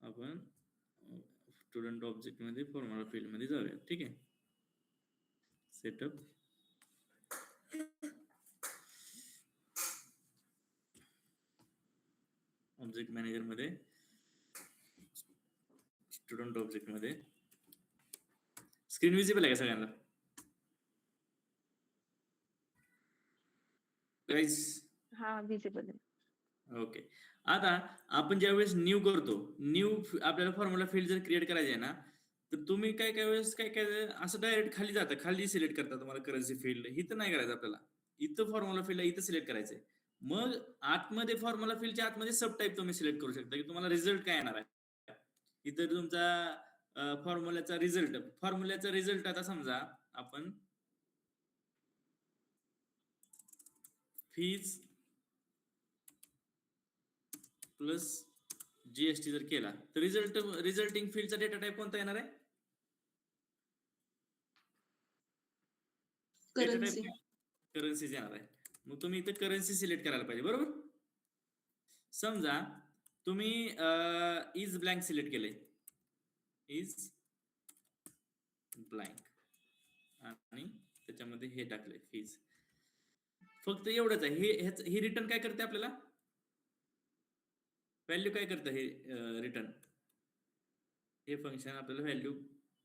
आपण student object मध्ये formula field मध्ये जाऊया. ठीक आहे. सेटअप ऑब्जेक्ट मॅनेजर मध्ये स्टुडंट ऑब्जेक्ट मध्ये स्क्रीन विजिबल आहे का सगळ्यांना गाईज? हा विजिबल आहे. ओके. आता आपण ज्यावेळेस न्यू करतो, न्यू आपल्याला फॉर्म्युला फील्ड जर क्रिएट करायचे आहे ना, तर तुम्ही काय काय वेळेस काय काय असं डायरेक्ट खाली जातं, खाली सिलेक्ट करता तुम्हाला करन्सी फील्ड. इथं नाही करायचं आपल्याला, इथं फॉर्म्युला फील्ड इथं सिलेक्ट करायचंय. मग आतमध्ये फॉर्म्युला फील्डच्या आतमध्ये सब टाईप तुम्ही सिलेक्ट करू शकता की तुम्हाला रिझल्ट काय येणार आहे. इथं तुमचा फॉर्म्युल्याचा रिझल्ट आता समजा आपण फीज प्लस जीएसटी जर केला तर रिझल्टिंग फील्डचा डेटा टाइप कोणता येणार आहे? करन्सी येणार आहे. मग तुम्ही इथे करन्सी सिलेक्ट करायला पाहिजे, बरोबर. समजा तुम्ही इज ब्लँक सिलेक्ट केले, इज ब्लँक, आणि त्याच्यामध्ये हे टाकले फीज. फक्त एवढंच आहे. हे रिटर्न काय करते आपल्याला, व्हॅल्यू काय करतं हे रिटर्न, हे फंक्शन आपल्याला व्हॅल्यू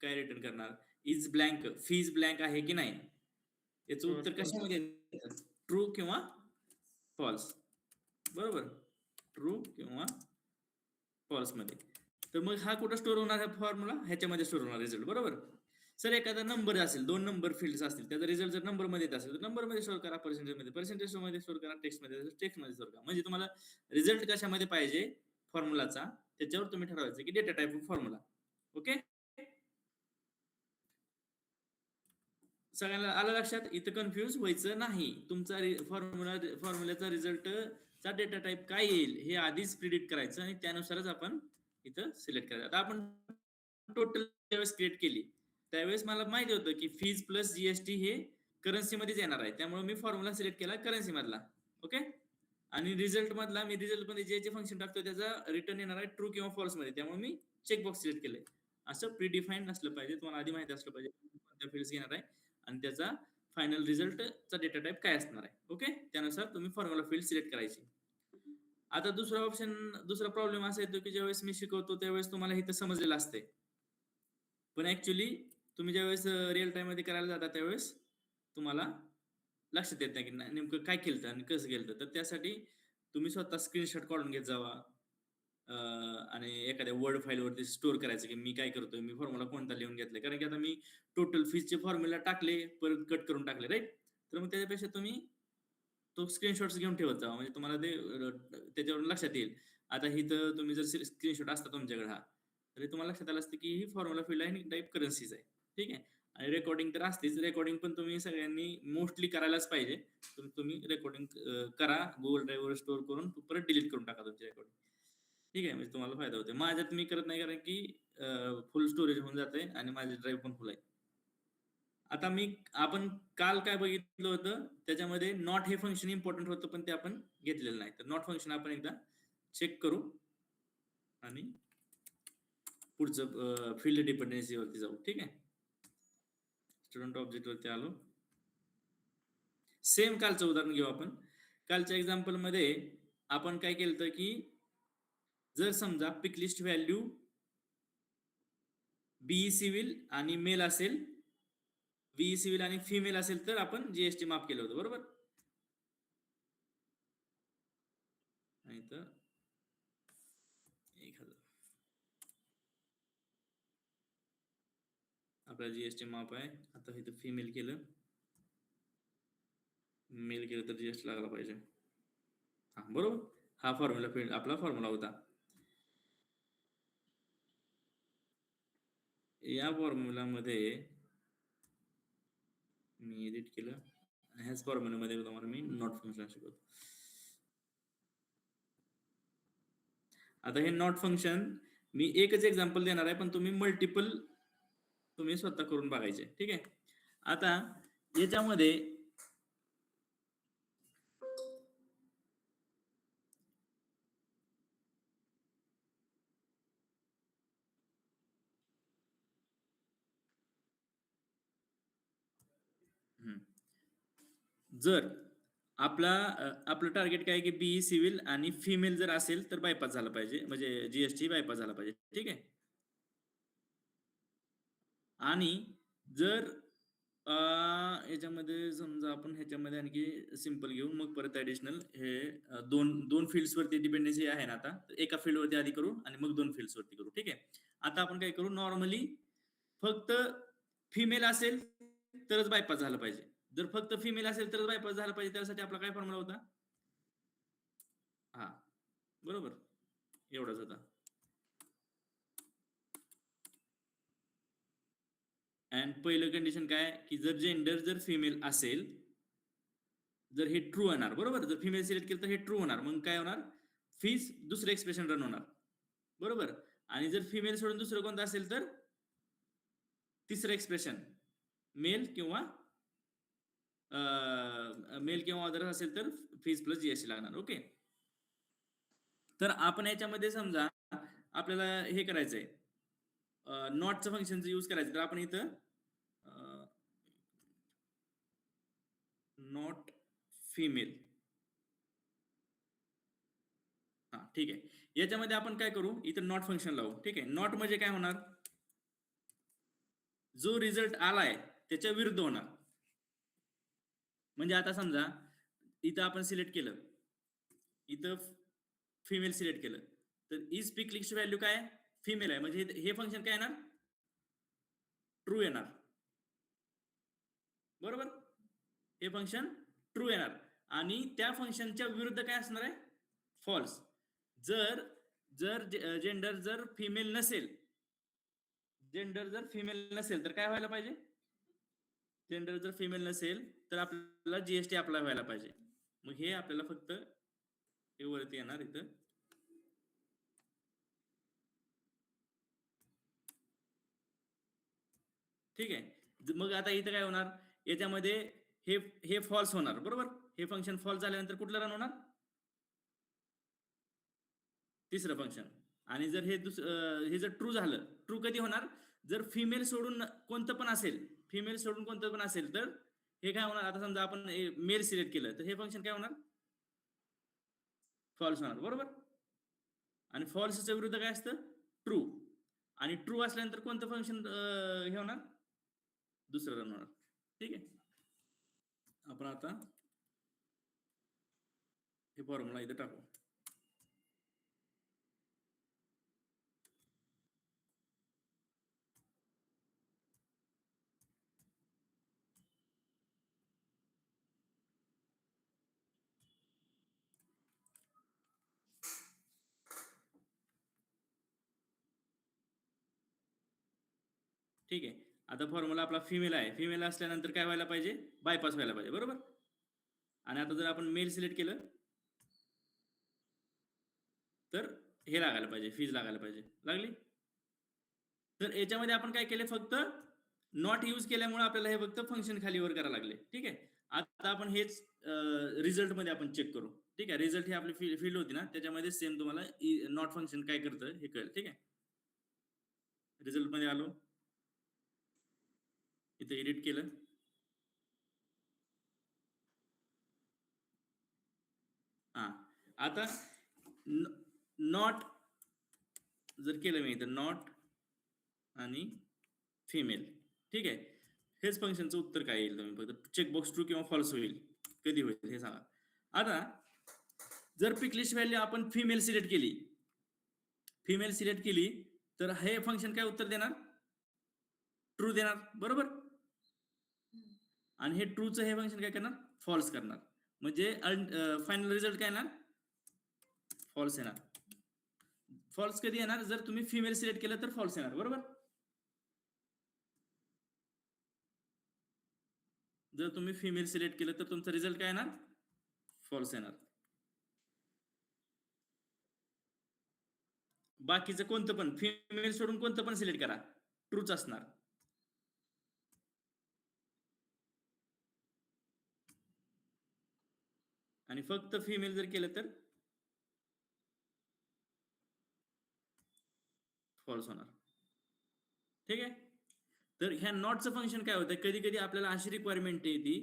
काय रिटर्न करणार, इज ब्लँक, फीज ब्लँक आहे की नाही, याचं उत्तर कशामध्ये, ट्रू किंवा फॉल्स. बरोबर, ट्रू किंवा फॉल्स मध्ये. तर मग हा कुठं स्टोर होणार आहे फॉर्म्युला, ह्याच्यामध्ये स्टोर होणार रिझल्ट. बरोबर. सर एखादा नंबर असेल, 2 नंबर फील्ड्स असतील, त्याचा रिझल्ट जर नंबर मध्ये येत असेल तर नंबर मध्ये स्टोर करा, पर्सेंटेज मध्ये स्टोर करा, टेक्स्ट मध्ये स्टोर करा. म्हणजे तुम्हाला रिझल्ट कशामध्ये पाहिजे फॉर्म्युलाचा, त्याच्यावर तुम्ही ठरवायचं की data type of formula. Okay, सगळ्यांना आलं लक्षात? इथं कन्फ्युज व्हायचं नाही. तुमचा फॉर्म्युल्याचा रिझल्टचा डेटा टाइप काय येईल हे आधीच प्रिडिक्ट करायचं आणि त्यानुसारच आपण इथं सिलेक्ट करायचं. आता आपण टोटल ज्यावेळेस क्रिएट केली त्यावेळेस मला माहिती होतं की फीज प्लस जीएसटी हे करन्सी मध्येच येणार आहे, त्यामुळे मी फॉर्म्युला सिलेक्ट केला करन्सी मधला. ओके, आणि रिझल्ट मधला मी रिझल्ट मध्ये जे फंक्शन टाकतो त्याचा रिटर्न येणार आहे ट्रू किंवा फॉल्स मध्ये, त्यामुळे मी चेकबॉक्स सिलेक्ट केले. असं प्रीडिफाईन असलं पाहिजे, तुम्हाला आधी माहिती असलं पाहिजे कोणत्या फील्ड्स येणार आहे आणि त्याचा फायनल रिझल्टचा डेटा टाइप काय असणार आहे. ओके, त्यानुसार तुम्ही फॉर्म्युला फील्ड सिलेक्ट करायची. आता दुसरा प्रॉब्लेम असा येतो की ज्यावेळेस मी शिकवतो त्यावेळेस तुम्हाला इथं समजलेलं असते, पण ऍक्च्युली तुम्ही ज्यावेळेस रिअल टाइम मध्ये करायला जाता त्यावेळेस तुम्हाला लक्षात येत नाही की नेमकं काय केलं आणि कसं केलं. तर त्यासाठी तुम्ही स्वतः स्क्रीनशॉट काढून घेत जावा आणि एखाद्या वर्ड फाईल वरती स्टोअर करायचं की मी काय करतोय, मी फॉर्म्युला कोणता लिहून घेतलाय. कारण की आता मी टोटल फीजचे फॉर्म्युला टाकले, परत कट करून टाकले, राईट. तर मग त्याच्यापेक्षा तुम्ही तो स्क्रीनशॉट्स घेऊन ठेवत जावा, म्हणजे तुम्हाला ते त्याच्यावरून लक्षात येईल. आता इथं तुम्ही जर स्क्रीनशॉट असता तुमच्याकडे हा, तरी तुम्हाला लक्षात आलं असतं की ही फॉर्म्युला फील्ड आहे, टाईप करन्सीज आहे. ठीक आहे, आणि रेकॉर्डिंग तर असतेच. रेकॉर्डिंग पण तुम्ही सगळ्यांनी मोस्टली करायलाच पाहिजे. तुम्ही रेकॉर्डिंग करा, गुगल ड्राईव्हवर स्टोअर करून परत डिलीट करून टाका तुमची रेकॉर्डिंग. ठीक आहे, म्हणजे तुम्हाला फायदा होतो. माझ्यात मी करत नाही कारण की फुल स्टोरेज होऊन जाते आणि माझी ड्राईव्ह पण फुल आहे. आता आपण काल काय बघितलं होतं, त्याच्यामध्ये नॉट हे फंक्शन इम्पॉर्टंट होतं पण ते आपण घेतलेलं नाही. तर नॉट फंक्शन आपण एकदा चेक करू आणि पुढचं फील्ड डिपेंडन्सी वरती जाऊ. ठीक आहे, स्टुडंट ऑब्जेक्ट वरती आलो. सेम कालचं उदाहरण घेऊ आपण. कालच्या एक्झाम्पल मध्ये आपण काय केलं की जर समजा पिक लिस्ट व्हॅल्यू बीई सिव्हिल आणि मेल असेल, बीई सिव्हिल आणि फिमेल असेल तर आपण जीएसटी माफ केलं होतं. बरोबर, नाही तर 1000 आपला जीएसटी माफ आहे. आता इथं फिमेल केलं, मेल केलं तर जीएसटी लागला पाहिजे. हा बरोबर, हा फॉर्म्युला फील्ड आपला फॉर्म्युला होता. या फॉर्म्युला मध्ये मी एडिट केलं, ह्याच फॉर्म्युल्यामध्ये तुम्हाला मी नॉट फंक्शन शिकवतो. आता हे नॉट फंक्शन मी एकच एक्झाम्पल देणार आहे, पण तुम्ही मल्टिपल तुम्ही स्वतः करून बघायचे. ठीक आहे, आता याच्यामध्ये जर आपलं टार्गेट काय आहे की बीई सिव्हिल आणि फिमेल जर असेल तर बायपास झाला पाहिजे, म्हणजे जीएसटी बायपास झाला पाहिजे. ठीक आहे. आणि जर याच्यामध्ये समजा आपण ह्याच्यामध्ये आणखी सिंपल घेऊ, मग परत ऍडिशनल हे दोन दोन फील्ड्स वरती डिपेंडन्सी आहे ना, आता तर एका फील्ड वरती आधी करू आणि मग दोन फील्ड्स वरती करू. ठीक आहे. आता आपण काय करू, नॉर्मली फक्त फिमेल असेल तरच बायपास झालं पाहिजे. जर फक्त फिमेल असेल तरच बायपास झालं पाहिजे, त्यासाठी आपला काय फॉर्म्युला होता? हा, बरोबर, एवढाच होता. अँड पहिलं कंडिशन काय की जर जेंडर जर फिमेल असेल, जर हे ट्रू होणार, बरोबर. जर फिमेल सिलेक्ट केलं तर हे ट्रू होणार, मग काय होणार, फीज दुसरं एक्सप्रेशन रन होणार, बरोबर. आणि जर फिमेल सोडून दुसरं कोणतं असेल तर तिसरं एक्सप्रेशन मेल किंवा अदर असेल तर फीज प्लस जीएसटी लागणार. ओके. तर आपण याच्यामध्ये समजा आपल्याला हे करायचंय, नॉटचं फंक्शनचं यूज करायचं, तर आपण इथं नॉट फिमेल, हा ठीक आहे. याच्यामध्ये आपण काय करू, इथं नॉट फंक्शन लावू. ठीक आहे. नॉट म्हणजे काय होणार, जो रिझल्ट आलाय त्याच्या विरुद्ध होणार. म्हणजे आता समजा इथं आपण सिलेक्ट केलं, इथं फिमेल सिलेक्ट केलं, तर इज पिक लिस्ट व्हॅल्यू काय, फिमेल आहे, म्हणजे हे फंक्शन काय येणार, ट्रू येणार, बरोबर. हे फंक्शन ट्रू येणार. आणि त्या फंक्शनच्या विरुद्ध काय असणार आहे, फॉल्स. जर जर जेंडर जर फिमेल नसेल, तर काय व्हायला पाहिजे, जेंडर जर फिमेल नसेल तर आपल्याला जीएसटी अप्लाय व्हायला पाहिजे. मग हे आपल्याला फक्त हे वरती येणार इथं. ठीक आहे. मग आता इथं काय होणार, याच्यामध्ये हे हे फॉल्स होणार, बरोबर. हे फंक्शन फॉल्स झाल्यानंतर कुठलं रन होणार, तिसरं फंक्शन. आणि जर हे जर ट्रू झालं, ट्रू कधी होणार, जर फिमेल सोडून कोणतं पण असेल, तर हे काय होणार, आता समजा आपण मेल सिलेक्ट केलं तर हे फंक्शन काय होणार, फॉल्स होणार, बरोबर. आणि फॉल्सच्या विरुद्ध काय असतं, ट्रू. आणि ट्रू असल्यानंतर कोणतं फंक्शन हे होणार, दुसरं रन होणार. ठीक आहे. आपण आता हे फॉर्म्युला इथे टाकू. ठीक आहे. आता फॉर्म्युला आपला फिमेल आहे, फिमेल असल्यानंतर काय व्हायला पाहिजे, बायपास व्हायला पाहिजे, बरोबर. आणि आता जर आपण मेल सिलेक्ट केलं तर हे लागायला पाहिजे, फीज लागायला पाहिजे, लागली. तर याच्यामध्ये आपण काय केले, फक्त नॉट यूज केल्यामुळे आपल्याला हे फक्त फंक्शन खाली वर करायला लागले. ठीक आहे. आता आपण हेच रिझल्ट मध्ये आपण चेक करू. ठीक आहे. रिझल्ट ही आपली फील्ड होती ना, त्याच्यामध्ये सेम तुम्हाला नॉट फंक्शन काय करतं हे कळेल. ठीक आहे. रिझल्ट मध्ये आलो, इथे एडिट केलं. हा, आता नॉट जर केलं मी इथं नॉट आणि फिमेल, ठीक आहे. हेच फंक्शनचं उत्तर काय येईल, तुम्ही फक्त चेकबॉक्स ट्रू किंवा फॉल्स होईल, कधी होईल हे सांगा. आता जर पिक लिस्ट व्हॅल्यू आपण फिमेल सिलेक्ट केली, तर हे फंक्शन काय उत्तर देणार, ट्रू देणार, बरोबर. आणि हे ट्रूचं हे फंक्शन काय करणार, फॉल्स करणार. म्हणजे फायनल रिझल्ट काय येणार, फॉल्स येणार. फॉल्स कधी येणार, जर तुम्ही फिमेल सिलेक्ट केलं तर फॉल्स येणार, बरोबर. जर तुम्ही फिमेल सिलेक्ट केलं तर तुमचा रिझल्ट काय येणार, फॉल्स येणार. बाकीचं कोणतं पण फिमेल सोडून कोणतं पण सिलेक्ट करा, ट्रूच असणार. आणि फक्त फिमेल जर केलं तर फॉल्स होणार. ठीक आहे. तर ह्या नॉटचं फंक्शन काय होतं, कधी कधी आपल्याला अशी रिक्वायरमेंट येते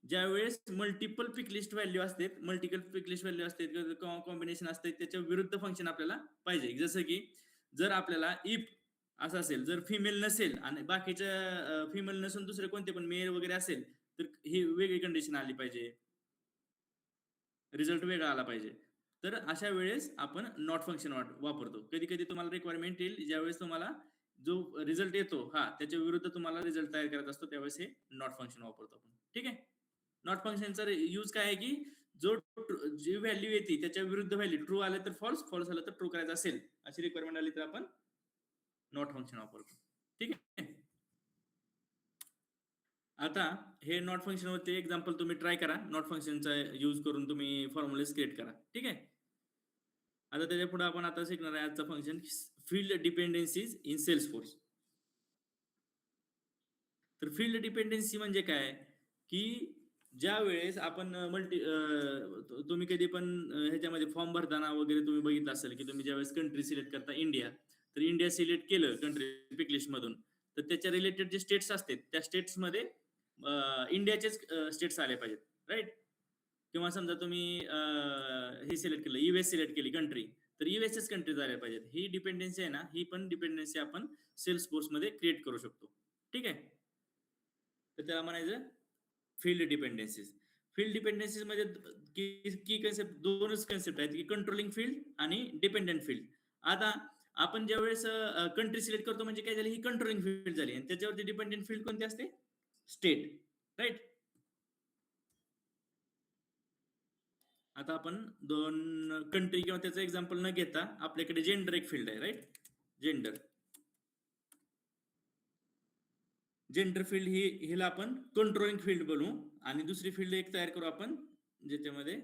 ज्यावेळेस मल्टिपल पिक लिस्ट व्हॅल्यू असतात, मल्टिपल पिक लिस्ट व्हॅल्यू असतात, कॉम्बिनेशन असतात, त्याच्या विरुद्ध फंक्शन आपल्याला पाहिजे. जसं की जर आपल्याला इफ असं असेल, जर फिमेल नसेल आणि बाकीच्या फिमेल नसून दुसरे कोणते पण मेल वगैरे असेल, तर ही वेगळी कंडिशन आली पाहिजे, रिझल्ट वेगळा आला पाहिजे. तर अशा वेळेस आपण नॉट फंक्शन वापरतो. कधी कधी तुम्हाला रिक्वायरमेंट येईल, ज्यावेळेस तुम्हाला जो रिझल्ट येतो त्याच्या विरुद्ध तुम्हाला रिझल्ट तयार करायचा असतो, त्यावेळेस हे नॉट फंक्शन वापरतो आपण. ठीक आहे. नॉट फंक्शनचा यूज काय आहे की जो जी व्हॅल्यू येते त्याच्या विरुद्ध व्हॅल्यू ट्रू आलं तर फॉल्स, फॉल्स आलं तर ट्रू करायचं असेल, अशी रिक्वायरमेंट आली तर आपण नॉट फंक्शन वापरतो. ठीक आहे. आता हे नॉट फंक्शन वरती एक्झाम्पल तुम्ही ट्राय करा, नॉट फंक्शनचा यूज करून तुम्ही फॉर्म्युलेस क्रिएट करा. ठीक आहे. आता त्याच्या पुढे आपण आता शिकणार आहे आजचं फंक्शन, फील्ड डिपेंडेन्सीज इन सेल्सफोर्स. तर फील्ड डिपेंडेन्सी म्हणजे काय की ज्या वेळेस आपण तुम्ही कधी पण ह्याच्यामध्ये फॉर्म भरताना वगैरे तुम्ही बघितलं असेल की तुम्ही ज्यावेळेस कंट्री सिलेक्ट करता इंडिया, तर इंडिया सिलेक्ट केलं कंट्री पिक लिस्ट मधून, तर त्याच्या रिलेटेड जे स्टेट्स असतात त्या स्टेट्समध्ये इंडियाचेच स्टेट्स आले पाहिजेत, राईट. किंवा समजा तुम्ही हे सिलेक्ट केलं, युएस सिलेक्ट केली कंट्री, तर युएसचेच कंट्री झाल्या पाहिजेत. ही डिपेंडन्सी आहे ना, ही पण डिपेंडन्सी आपण सेल्स फोर्स मध्ये क्रिएट करू शकतो. ठीक आहे. तर त्याला म्हणायचं फील्ड डिपेंडन्सीज. फील्ड डिपेंडन्सीज मध्ये की कन्सेप्ट, दोनच कन्सेप्ट आहेत की कंट्रोलिंग फील्ड आणि डिपेंडंट फील्ड. आता आपण ज्यावेळेस कंट्री सिलेक्ट करतो म्हणजे काय झाली, ही कंट्रोलिंग फील्ड झाली, आणि त्याच्यावरती डिपेंडंट फील्ड कोणते असते, स्टेट, राईट. आता आपण दोन कंट्री किंवा त्याचं एक्झाम्पल न घेता आपल्याकडे जेंडर एक फील्ड आहे, राईट. जेंडर जेंडर फील्ड ही हिला आपण कंट्रोलिंग फील्ड बनवू, आणि दुसरी फील्ड एक तयार करू आपण ज्याच्यामध्ये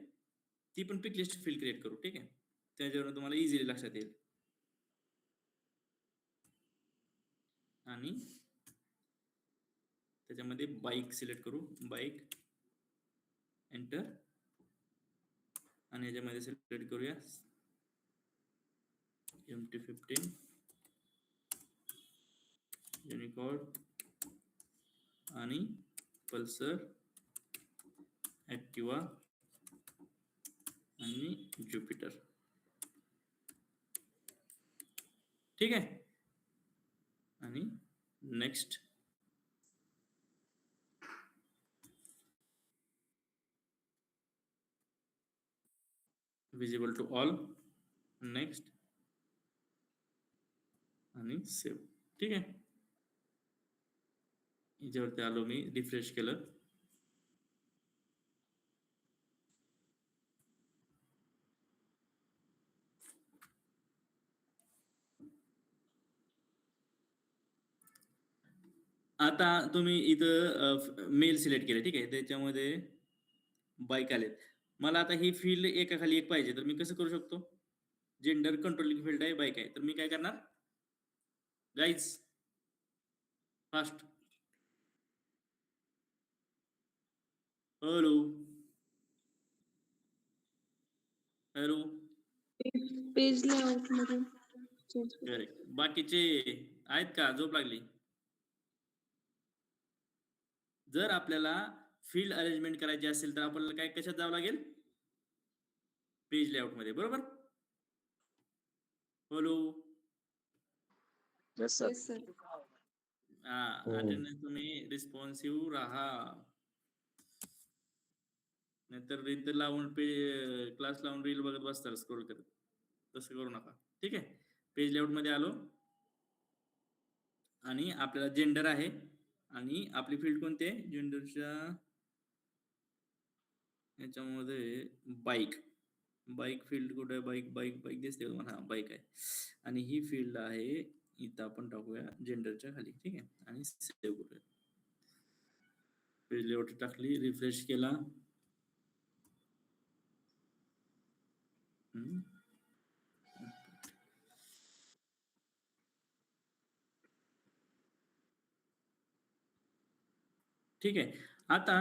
ती पण पिक लिस्ट फील्ड क्रिएट करू. ठीक आहे. त्याच्यावर तुम्हाला इझिली लक्षात येईल. आणि त्याच्यामध्ये बाईक सिलेक्ट करू, बाईक, एंटर, आणि याच्यामध्ये सिलेक्ट करूया MT-15 युनिकॉर्ड आणि पल्सर, ऍक्टिवा आणि ज्युपिटर. ठीक आहे. आणि next visible to all, next आणि सेव्ह. ठीक आहे. याच्यावरती आलो मी, रिफ्रेश केलं. आता तुम्ही इथं मेल सिलेक्ट केले, ठीक आहे. त्याच्यामध्ये बाईक आलेत. मला आता ही फील्ड एका खाली एक पाहिजे, तर मी कसं करू शकतो, जेंडर कंट्रोलिंग फील्ड आहे, बाईक आहे, तर मी काय करणार guys, fast, hello hello, page layout मध्ये चेंज कर. करेक्ट. बाकीचे आहेत का, झोप लागली. जर आपल्याला फील्ड अरेंजमेंट करायची असेल तर आपल्याला काय कशात जावं लागेल, पेज लेआउट मध्ये, बरोबर. Hello, Yes, sir. Yes, sir. Attendance तुम्ही रिस्पॉन्सिव्ह राहा, नाहीतर रील लावून क्लास लावून रील बघत बसतात स्क्रोल करत, तसं करू नका. ठीक आहे. पेज लेआउट मध्ये आलो, आणि आपल्याला जेंडर आहे, आणि आपली फील्ड कोणती आहे जेंडरच्या याच्यामध्ये, बाईक. बाईक फील्ड कुठे आहे, बाईक बाईक बाईक दिसते तुम्हाला, बाईक आहे, आणि ही फील्ड आहे इथं, आपण टाकूया जेंडरच्या खाली. ठीक आहे. आणि सेव्ह करूया. पेज लेआउट टाकली, रिफ्रेश केला. ठीक आहे. आता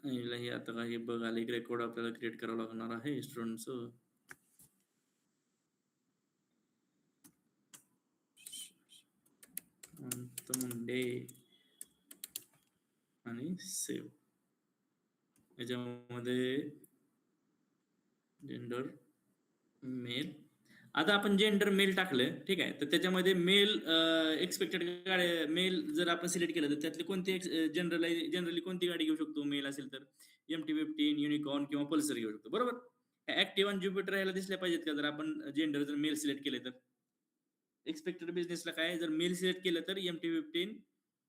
हे आता काही बघायला एक रेकॉर्ड आपल्याला क्रिएट करावं लागणार आहे स्टुडंटचं. मंडे आणि सेव्ह. याच्यामध्ये जेंडर मेल. आता आपण जेंडर मेल टाकलं, ठीक आहे. तर त्याच्यामध्ये मेल एक्सपेक्टेड मेल जर आपण सिलेक्ट केलं तर त्यातले कोणते जनरली कोणती गाडी घेऊ शकतो मेल असेल तर MT-15, युनिकॉर्न किंवा पल्सर घेऊ शकतो, बरोबर. ऍक्टिव्ह आणि ज्युपिटर ह्याला दिसल्या पाहिजेत का जर आपण जेंडर जर मेल सिलेक्ट केले तर. एक्सपेक्टेड बिझनेसला काय जर मेल सिलेक्ट केलं तर MT-15,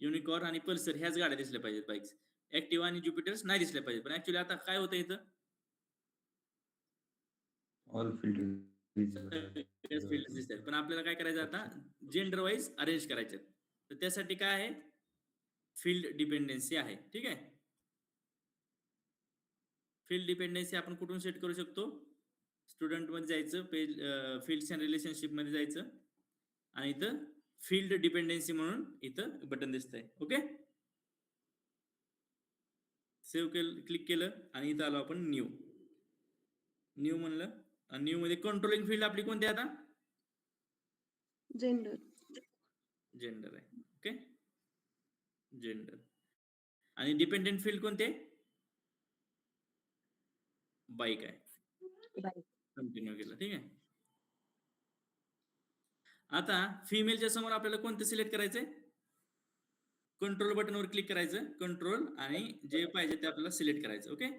युनिकॉर्न आणि पल्सर ह्याच गाड्या दिसल्या पाहिजेत बाईक्स. ऍक्टिव्ह आणि ज्युपिटर्स नाही दिसल्या पाहिजेत. पण ऍक्च्युली आता काय होतं इथं ऑल फील्ड फील्ड दिसतात. पण आपल्याला काय करायचं आता जेंडर वाईज अरेंज करायचे. तर त्यासाठी काय आहे फील्ड डिपेंडन्सी आहे, ठीक आहे. फील्ड डिपेंडन्सी आपण कुठून सेट करू शकतो स्टुडंट मध्ये जायचं पेज फील्ड्स अँड रिलेशनशिप मध्ये जायचं आणि इथं फील्ड डिपेंडन्सी म्हणून इथं बटन दिसतंय. ओके सेव्ह केलं क्लिक केलं आणि इथं आलो आपण न्यू म्हणलं आणि न्यू मध्ये कंट्रोलिंग फील्ड आपली कोणती आता जेंडर आहे. ओके जेंडर आणि डिपेंडेंट फील्ड कोणते बाईक आहे. कंटिन्यू केलं, ठीक आहे. आता फिमेलच्या समोर आपल्याला कोणतं सिलेक्ट करायचंय कंट्रोल बटनवर क्लिक करायचं कंट्रोल आणि जे पाहिजे ते आपल्याला सिलेक्ट करायचं. ओके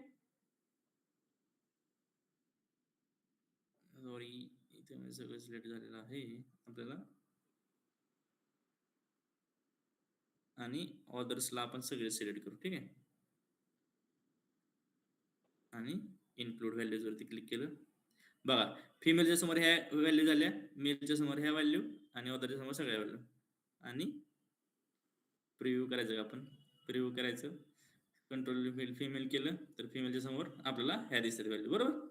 सॉरी इथे सगळं सिलेक्ट झालेलं आहे आपल्याला आणि ऑदर्सला आपण सगळे सिलेक्ट करू, ठीक आहे. आणि इन्क्लूड व्हॅल्यूज वरती क्लिक केलं. बघा फिमेलच्या समोर ह्या व्हॅल्यू झाल्या मेलच्या समोर ह्या व्हॅल्यू आणि ऑदरच्या समोर सगळ्या व्हॅल्यू आणि प्रिव्ह्यू करायचं आपण प्रिव्ह्यू करायचं कंट्रोल फिमेल केलं तर फिमेलच्या समोर आपल्याला ह्या दिसतात व्हॅल्यू, बरोबर.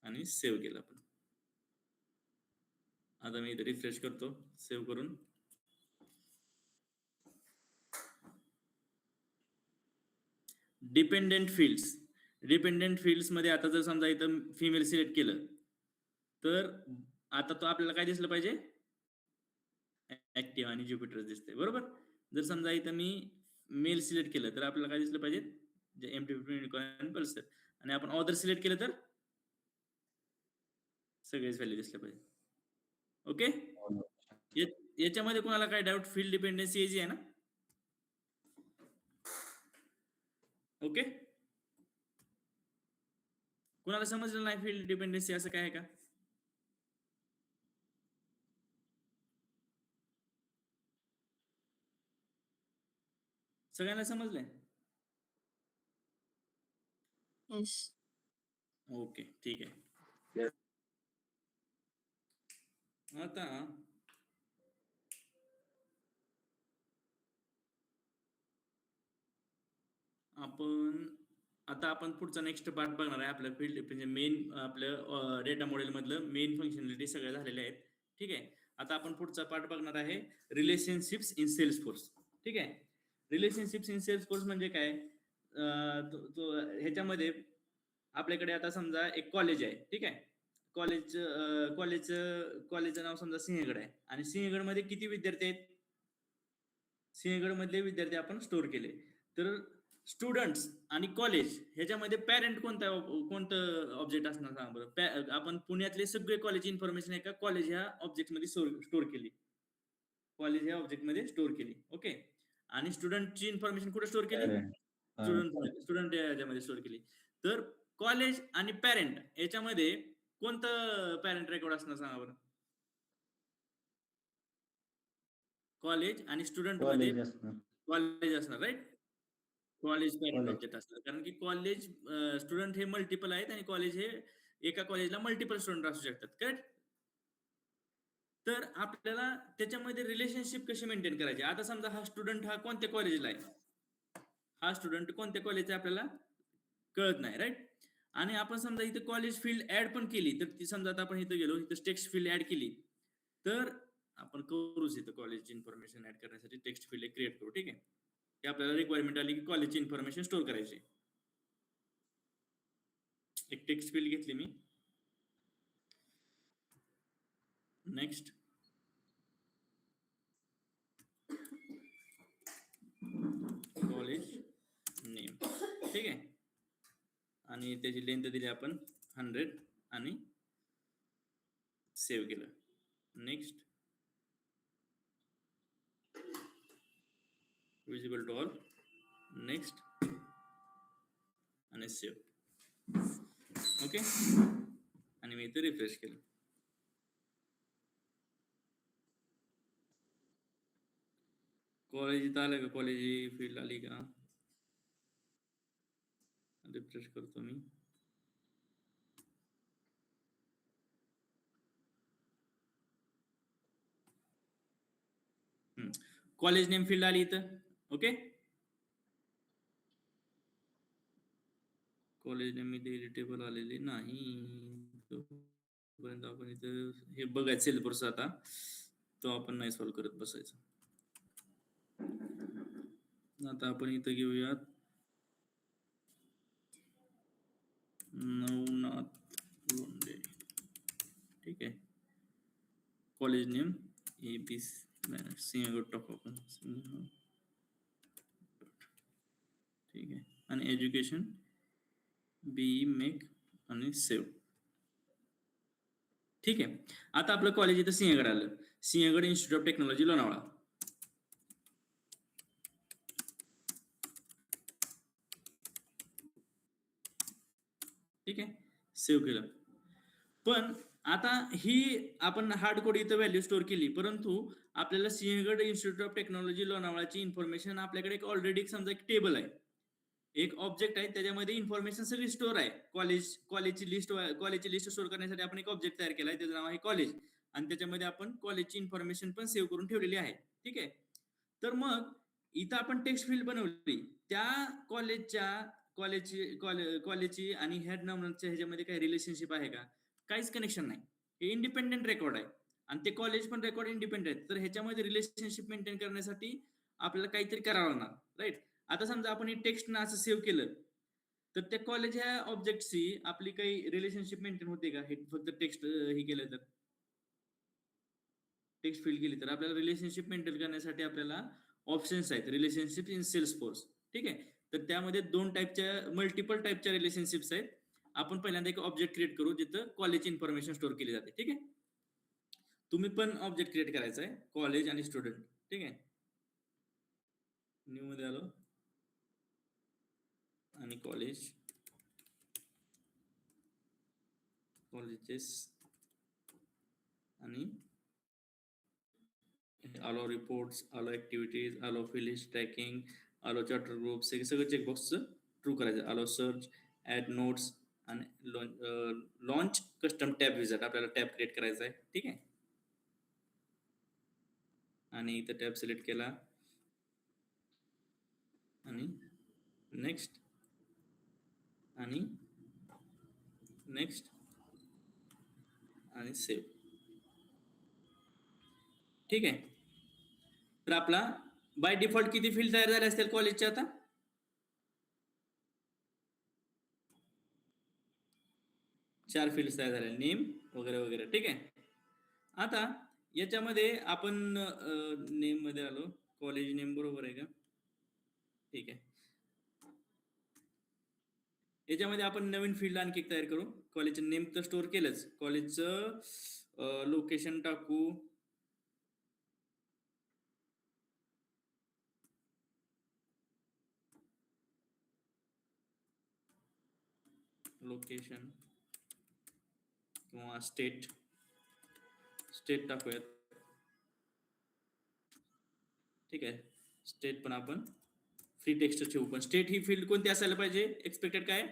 आणि सेव्ह केलं आपण. आता मी इथे रिफ्रेश करतो सेव्ह करून. डिपेंडेंट फील्ड्स मध्ये आता जर समजा इथं फिमेल सिलेक्ट केलं तर आता तो आपल्याला काय दिसलं पाहिजे ऍक्टिव्ह आणि ज्युपिटर दिसते, बरोबर. जर समजा इथं मी मेल सिलेक्ट केलं तर आपल्याला काय दिसलं पाहिजे MT-15 युनिकॉर्न पल्सर आणि आपण ऑदर सिलेक्ट केलं तर सगळेच व्हॅल्यू दिसल्या पाहिजे. ओके याच्यामध्ये कोणाला काय डाऊट फील्ड डिपेंडन्सी इझी आहे ना. ओके कोणाला समजलं नाही फील्ड डिपेंडन्सी असं काय आहे का सगळ्यांना समजलंय. ओके ठीक आहे. आता आपण पुढचा नेक्स्ट पार्ट बघणार आहे. आपल्या फील्ड म्हणजे मेन आपलं डेटा मॉडेल मधलं मेन फंक्शनॅलिटी सगळ्या झालेल्या आहेत, ठीक आहे. आता आपण पुढचा पार्ट बघणार आहे रिलेशनशिप्स इन सेल्सफोर्स, ठीक आहे. रिलेशनशिप्स इन सेल्सफोर्स म्हणजे काय ह्याच्यामध्ये आपल्याकडे आता समजा एक कॉलेज आहे, ठीक आहे. कॉलेजचं नाव समजा सिंहगड आहे आणि सिंहगड मध्ये किती विद्यार्थी आहेत सिंहगड मधले विद्यार्थी आपण स्टोर केले. तर स्टुडंट्स आणि कॉलेज ह्याच्यामध्ये पॅरेंट कोणतं ऑब्जेक्ट असणार सांगा बरं. आपण पुण्यातले सगळे कॉलेज इन्फॉर्मेशन एका कॉलेज ह्या ऑब्जेक्ट मध्ये स्टोर केली कॉलेज ह्या ऑब्जेक्ट मध्ये स्टोर केली. ओके आणि स्टुडंटची इन्फॉर्मेशन कुठे स्टोर केली स्टुडंट याच्यामध्ये स्टोर केली. तर कॉलेज आणि पॅरेंट याच्यामध्ये कोणतं पॅरेंट रेकॉर्ड असणार सांगा बरं. कॉलेज आणि स्टुडंट मध्ये कॉलेज असणार राईट. कॉलेज पॅरेंट ऑब्जेक्ट असणार कारण की कॉलेज स्टुडंट हे मल्टिपल आहेत आणि कॉलेज हे एका कॉलेजला मल्टिपल स्टुडंट असू शकतात करेक्ट. तर आपल्याला त्याच्यामध्ये रिलेशनशिप कशी मेंटेन करायची. आता समजा हा स्टुडंट हा कोणत्या कॉलेजला आहे हा स्टुडंट कोणत्या कॉलेजचा आपल्याला कळत नाही राईट. आणि आपण समजा इथे कॉलेज फील्ड ऍड पण केली तर ती समजा आता आपण इथे गेलो इथं टेक्स्ट फील्ड ऍड केली तर आपण करूच इथं कॉलेजची इन्फॉर्मेशन ऍड करण्यासाठी टेक्स्ट फील्ड क्रिएट करू, ठीक आहे. की आपल्याला रिक्वायरमेंट आली की कॉलेजची इन्फॉर्मेशन स्टोर करायची. एक टेक्स्ट फील्ड घेतली मी. नेक्स्ट कॉलेज नेम ठीक आहे. आणि त्याची लेंथ दिली आपण 100 आणि सेव्ह केलं. Next, visible to all, next आणि सेव्ह. ओके, आणि मी इथे रिफ्रेश केलं. कॉलेज इथं आलं का? कॉलेज फील्ड आली का? रिफ्रेश करतो मी. कॉलेज नेम फील्ड आली इथं. ओके, कॉलेज नेम इथे एडिटेबल आलेली नाही, तोपर्यंत आपण इथं हे बघायचं सेल्फोर्स. आता तो आपण नाही सॉल्व्ह करत बसायचं. आता आपण इथं घेऊयात नवनाथ लोंढे. ठीक आहे, कॉलेज नेम AB सिंहगड टाकू आपण. ठीक आहे, आणि एज्युकेशन BE मेक आणि सेव्ह. ठीक आहे, आता आपलं कॉलेज इथं सिंहगड आलं. Sinhgad institute of technology Lonavala. ठीक आहे, सेव्ह केलं. पण आता ही आपण हार्ड कोड इथं व्हॅल्यू स्टोअर केली, परंतु आपल्याला सिंहगड इन्स्टिट्यूट ऑफ टेक्नॉलॉजी लोणावळाची इन्फॉर्मेशन आपल्याकडे ऑलरेडी समजा एक टेबल आहे, एक ऑब्जेक्ट आहे, त्याच्यामध्ये इन्फॉर्मेशन सगळी स्टोअर आहे. कॉलेजची लिस्ट स्टोअर करण्यासाठी आपण एक ऑब्जेक्ट तयार केलाय, त्याचं नाव आहे कॉलेज, आणि त्याच्यामध्ये आपण कॉलेजची इन्फॉर्मेशन पण सेव्ह करून ठेवलेली आहे. ठीक आहे, तर मग इथं आपण टेक्स्ट फील्ड बनवली, त्या कॉलेजची आणि हेड नंबरच्या ह्याच्यामध्ये काही रिलेशनशिप आहे का? काहीच कनेक्शन नाही. हे इंडिपेंडेंट रेकॉर्ड आहे, आणि ते कॉलेज पण रेकॉर्ड इंडिपेंडेंट आहे. तर ह्याच्यामध्ये रिलेशनशिप मेंटेन करण्यासाठी आपल्याला काहीतरी करावं लागणार, राईट. आता समजा आपण हे टेक्स्ट ना असं सेव्ह केलं, तर त्या कॉलेज ह्या ऑब्जेक्टशी आपली काही रिलेशनशिप मेंटेन होते का? हे फक्त टेक्स्ट हे केलं तर, टेक्स्ट फील्ड केली तर आपल्याला रिलेशनशिप मेंटेन करण्यासाठी आपल्याला ऑप्शन्स आहेत. Relationship in Salesforce. ठीक आहे, तर त्यामध्ये मल्टिपल टाईपच्या रिलेशनशिप्स आहेत. आपण पहिल्यांदा एक ऑब्जेक्ट क्रिएट करू जिथं कॉलेजची इन्फॉर्मेशन स्टोअर केली जाते. ठीक आहे, तुम्ही पण ऑब्जेक्ट क्रिएट करायचा आहे, कॉलेज आणि स्टुडंट. ठीक आहे, न्यू मध्ये आलो आणि कॉलेजेस आणि आलो रिपोर्ट्स, आलो ऍक्टिव्हिटीज, आलो फिलिश ट्रॅकिंग, आलो चार्टर ग्रुप्स, हे सगळं चेकबॉक्सचं ट्रू करायचं. आलो सर्च, ऍड नोट्स आणि लॉन्च कस्टम टॅब विजार्ड, आपल्याला टॅब क्रिएट करायचा आहे. ठीक आहे, आणि इथं टॅब सिलेक्ट केला आणि नेक्स्ट आणि नेक्स्ट आणि सेव्ह. ठीक आहे, तर आपला बाय डिफॉल्ट किती फील्ड तयार झाले असतील कॉलेजचे? आता 4 फील्ड तयार झाले, नेम वगैरे वगैरे. ठीक आहे, आता याच्यामध्ये आपण नेम मध्ये आलो, कॉलेज नेम बरोबर आहे का? ठीक आहे, याच्यामध्ये आपण नवीन फील्ड आणखी एक तयार करू. कॉलेजचं नेम तर स्टोअर केलंच, कॉलेजचं लोकेशन टाकू. लोकेशन किंवा स्टेट टाकूयात. ठीक आहे, स्टेट पण आपण फ्री टेक्स्ट ठेवू, पण स्टेट ही फील्ड कोणती असायला पाहिजे? एक्सपेक्टेड काय?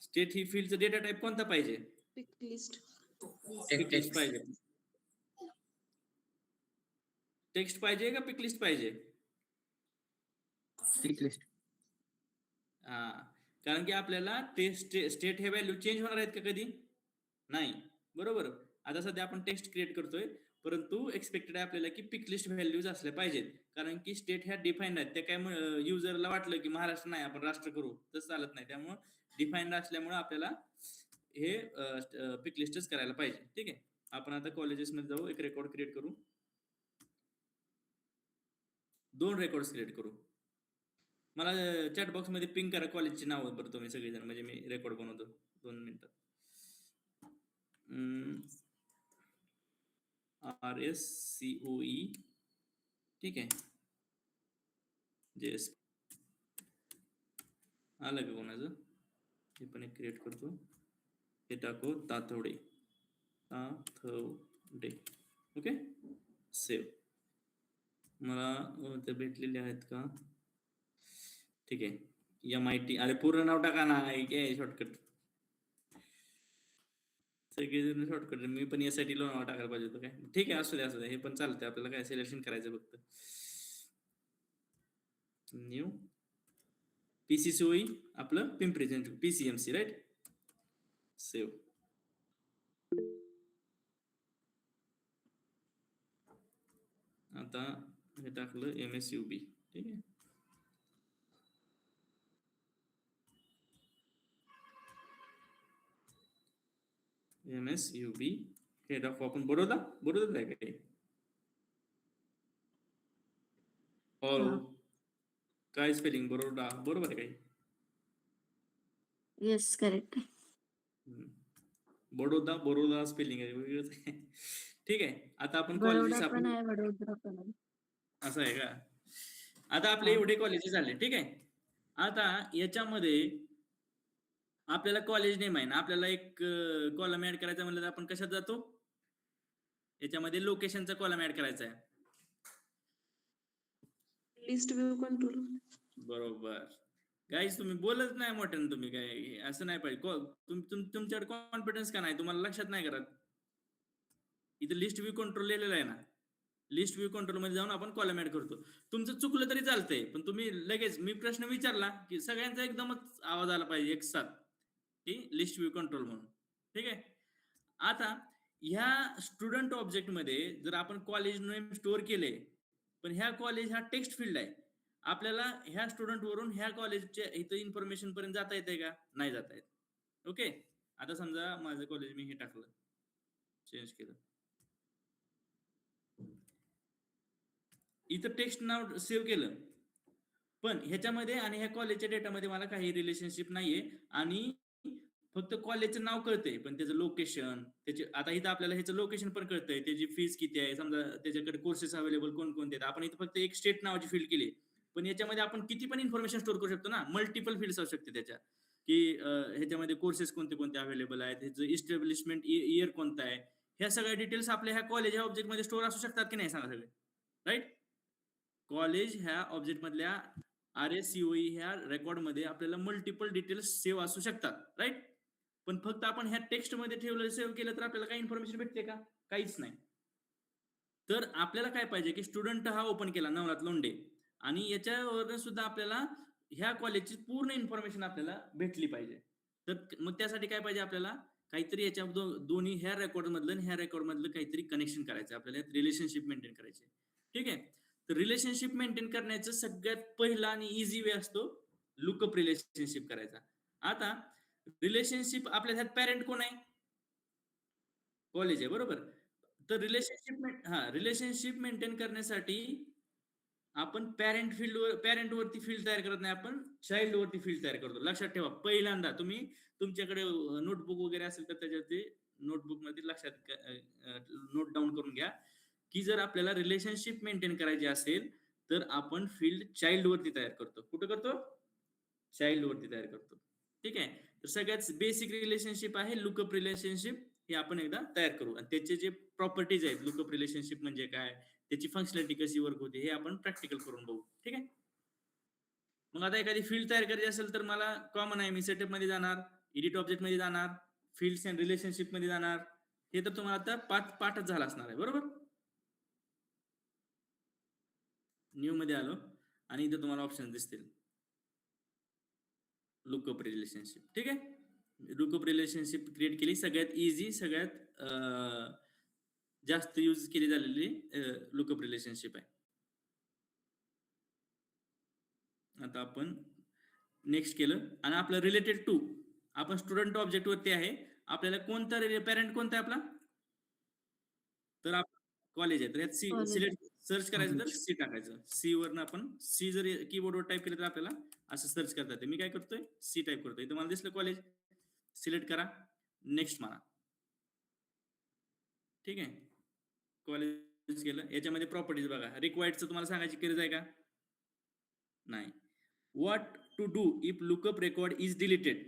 स्टेट ही फील्डचा डेटा टाइप कोणता पाहिजे? पिक लिस्ट. पिक पाहिजे. टेक्स्ट पाहिजे का पिक लिस्ट पाहिजे? पिक लिस्ट. हा, कारण की आपल्याला स्टेट हे व्हॅल्यू चेंज होणार आहेत का कधी? नाही, बरोबर. आता सध्या आपण टेक्स्ट क्रिएट करतोय, परंतु एक्सपेक्टेड आहे आपल्याला की पिक लिस्ट व्हॅल्यूज असल्या पाहिजेत, कारण की स्टेट ह्या डिफाईन्ड आहेत. त्या काय युजरला वाटलं की महाराष्ट्र नाही आपण राष्ट्र करू, तसं चालत नाही. त्यामुळे डिफाईन्ड असल्यामुळे आपल्याला हे पिक लिस्टच करायला पाहिजे. ठीक आहे, आपण आता कॉलेजेस मध्ये जाऊ, एक रेकॉर्ड क्रिएट करू, 2 रेकॉर्ड क्रिएट करू. मला चॅट बॉक्स मध्ये पिंग करा कॉलेजची नाव बरं तुम्ही सगळेजण, म्हणजे मी रेकॉर्ड बनवतो 2 मिनिटात. RSCOE, ठीक आहे. JS आलं का कोणाचं? हे पण एक क्रिएट करतो. हे टाकू तातवडे. Okay, save. मला ते भेटलेले आहेत का? ठीक आहे. MIT, अरे पूर्ण नाव टाका ना, काय शॉर्टकट. सगळेजण शॉर्टकट, मी पण यासाठी नाव टाकायला पाहिजे होतं काय. ठीक आहे, असू दे, हे पण चालतंय. आपल्याला काय सिलेक्शन करायचं फक्त. न्यू PCCOE आपलं Pimpri Chinchwad, PCMC, right. Save. आता हे टाकलं MSUB, ठीक आहे. MSUB हे टाकू आपण. बरोदा आहे काय? हो, काय स्पेलिंग? बरोबर आहे काय? Yes, correct. बरोदा स्पेलिंग आहे, वेगळंच आहे. ठीक आहे. आता आपण बरोडा कॉलेजेस पण आहे, वडोदरा पण आहे. असं आहे का? आता आपले एवढे कॉलेजेस झाले, ठीक आहे. आता याच्यामध्ये आपल्याला कॉलेज नेम आहे ना, आपल्याला एक कॉलम ऍड करायचा म्हणलं तर आपण कशात जातो? याच्यामध्ये लोकेशनचा कॉलम ऍड करायचा आहे. List view control. बरोबर. गाईज तुम्ही बोलत नाही मोठ्यानं, तुम्ही काय असं नाही पाहिजे. तुमच्याकडे कॉन्फिडन्स का नाही? तुम्हाला लक्षात नाही करत? इथं लिस्ट व्ह्यू कंट्रोल लिहिलेलं आहे ना, लिस्ट व्ह्यू कंट्रोल मध्ये जाऊन आपण कॉलम ऍड करतो. तुमचं चुकलं तरी चालतंय, पण तुम्ही लगेच मी प्रश्न विचारला की सगळ्यांचा एकदमच आवाज आला पाहिजे एक साथ, की लिस्ट व्ह्यू कंट्रोल म्हणून. ठीक आहे. आता ह्या स्टुडंट ऑब्जेक्ट मध्ये जर आपण कॉलेज नेम स्टोअर केले, पण ह्या कॉलेज हा टेक्स्ट फील्ड आहे, आपल्याला ह्या स्टुडंट वरून ह्या कॉलेजच्या इथं इन्फॉर्मेशन पर्यंत जाता येते का? नाही जाता येत. ओके. आता समजा माझं कॉलेज मी हे टाकलं, चेंज केलं, इथं टेक्स्ट नाव सेव्ह केलं, पण ह्याच्यामध्ये आणि ह्या कॉलेजच्या डेटामध्ये मला काही रिलेशनशिप नाहीये, आणि फक्त कॉलेजचं नाव कळतंय, पण त्याचं लोकेशन, त्याचे आता इथं आपल्याला ह्याचं लोकेशन पण कळतंय, त्याची फीस किती आहे, समजा त्याच्याकडे कोर्सेस अवेलेबल कोणकोणते आहेत. आपण इथं फक्त एक स्टेट नावाची फील्ड केली, पण याच्यामध्ये आपण किती पण इन्फॉर्मेशन स्टोअर करू शकतो ना, मल्टिपल फील्ड्स असू शकते त्याच्या, की ह्याच्यामध्ये कोर्सेस कोणते कोणते अवेलेबल आहेत, ह्याचं इस्टॅब्लिशमेंट इयर कोणता आहे, ह्या सगळ्या डिटेल्स आपल्या ह्या कॉलेज ह्या ऑब्जेक्टमध्ये स्टोअर असू शकतात की नाही, सांगा सगळे. राईट. कॉलेज ह्या ऑब्जेक्ट मधल्या RSCOE ह्या रेकॉर्ड मध्ये आपल्याला मल्टिपल डिटेल्स सेव्ह असू शकतात, राईट. पण फक्त आपण ह्या टेक्स्ट मध्ये ठेवलं, सेव्ह केलं तर आपल्याला काही इन्फॉर्मेशन भेटते का? काहीच नाही. तर आपल्याला काय पाहिजे की स्टुडंट हा ओपन केला नवनाथ लोंढे, आणि याच्यावर सुद्धा आपल्याला ह्या कॉलेजची पूर्ण इन्फॉर्मेशन आपल्याला भेटली पाहिजे. तर मग त्यासाठी काय पाहिजे आपल्याला? काहीतरी याच्या दोन्ही ह्या रेकॉर्ड मधलं आणि ह्या रेकॉर्ड मधलं काहीतरी कनेक्शन करायचं, आपल्याला रिलेशनशिप मेंटेन करायचे. ठीक आहे. तर रिलेशनशिप मेंटेन करण्याचं सगळ्यात पहिला आणि इझी वे असतो लुकअप रिलेशनशिप करायचा. आता रिलेशनशिप आपल्या ह्यात पॅरेंट कोण आहे? कॉलेज आहे, बरोबर. तर रिलेशनशिप मेंटेन करण्यासाठी आपण पॅरेंट वरती फील्ड तयार करत नाही, आपण चाइल्ड वरती फील्ड तयार करतो. लक्षात ठेवा, पहिल्यांदा तुम्ही तुमच्याकडे नोटबुक वगैरे असेल तर त्याच्यावरती नोटबुक मध्ये लक्षात नोट डाऊन करून घ्या, की जर आपल्याला रिलेशनशिप मेंटेन करायची असेल तर आपण फील्ड चाइल्ड वरती तयार करतो. कुठं करतो? चाइल्ड वरती तयार करतो. ठीक आहे. तर सगळ्यात बेसिक रिलेशनशिप आहे लुकअप रिलेशनशिप. हे आपण एकदा तयार करू, आणि त्याचे जे प्रॉपर्टीज आहेत, लुकअप रिलेशनशिप म्हणजे काय, त्याची फंक्शनॅलिटी कशी वर्क होते, हे आपण प्रॅक्टिकल करून बघू. ठीक आहे. मग आता एखादी फील्ड तयार करायची असेल तर मला कॉमन आहे, मी सेटअप मध्ये जाणार, एडिट ऑब्जेक्ट मध्ये जाणार, फील्ड्स अँड रिलेशनशिप मध्ये जाणार. हे तर तुम्हाला आता पाठच झाला असणार आहे, बरोबर. न्यू मध्ये आलो आणि इथे तुम्हाला ऑप्शन दिसतील लुकअप रिलेशनशिप. ठीक आहे. लुकअप रिलेशनशिप क्रिएट केली, सगळ्यात इझी, सगळ्यात जास्त यूज केली झालेली लुकअप रिलेशनशिप आहे. आता आपण नेक्स्ट केलं, आणि आपलं रिलेटेड टू, आपण स्टुडंट ऑब्जेक्ट वरती आहे, आपल्याला कोणता पॅरेंट कोणता आहे आपला, तर आपण कॉलेज आहे, तर यात कॉलेज. सिलेक्ट सर्च करायचं तर सी टाकायचं. सी वरनं आपण सी जर कीबोर्डवर टाईप केलं तर आपल्याला असं सर्च करता येते. मी काय करतोय सी टाईप करतोय. इथं मला दिसलं कॉलेज, सिलेक्ट करा, नेक्स्ट मारा. ठीक आहे, कॉलेज केलं. याच्यामध्ये प्रॉपर्टीज बघा, रिक्वायर्डचं तुम्हाला सांगायची गरज आहे का? नाही. What to do if lookup record is deleted,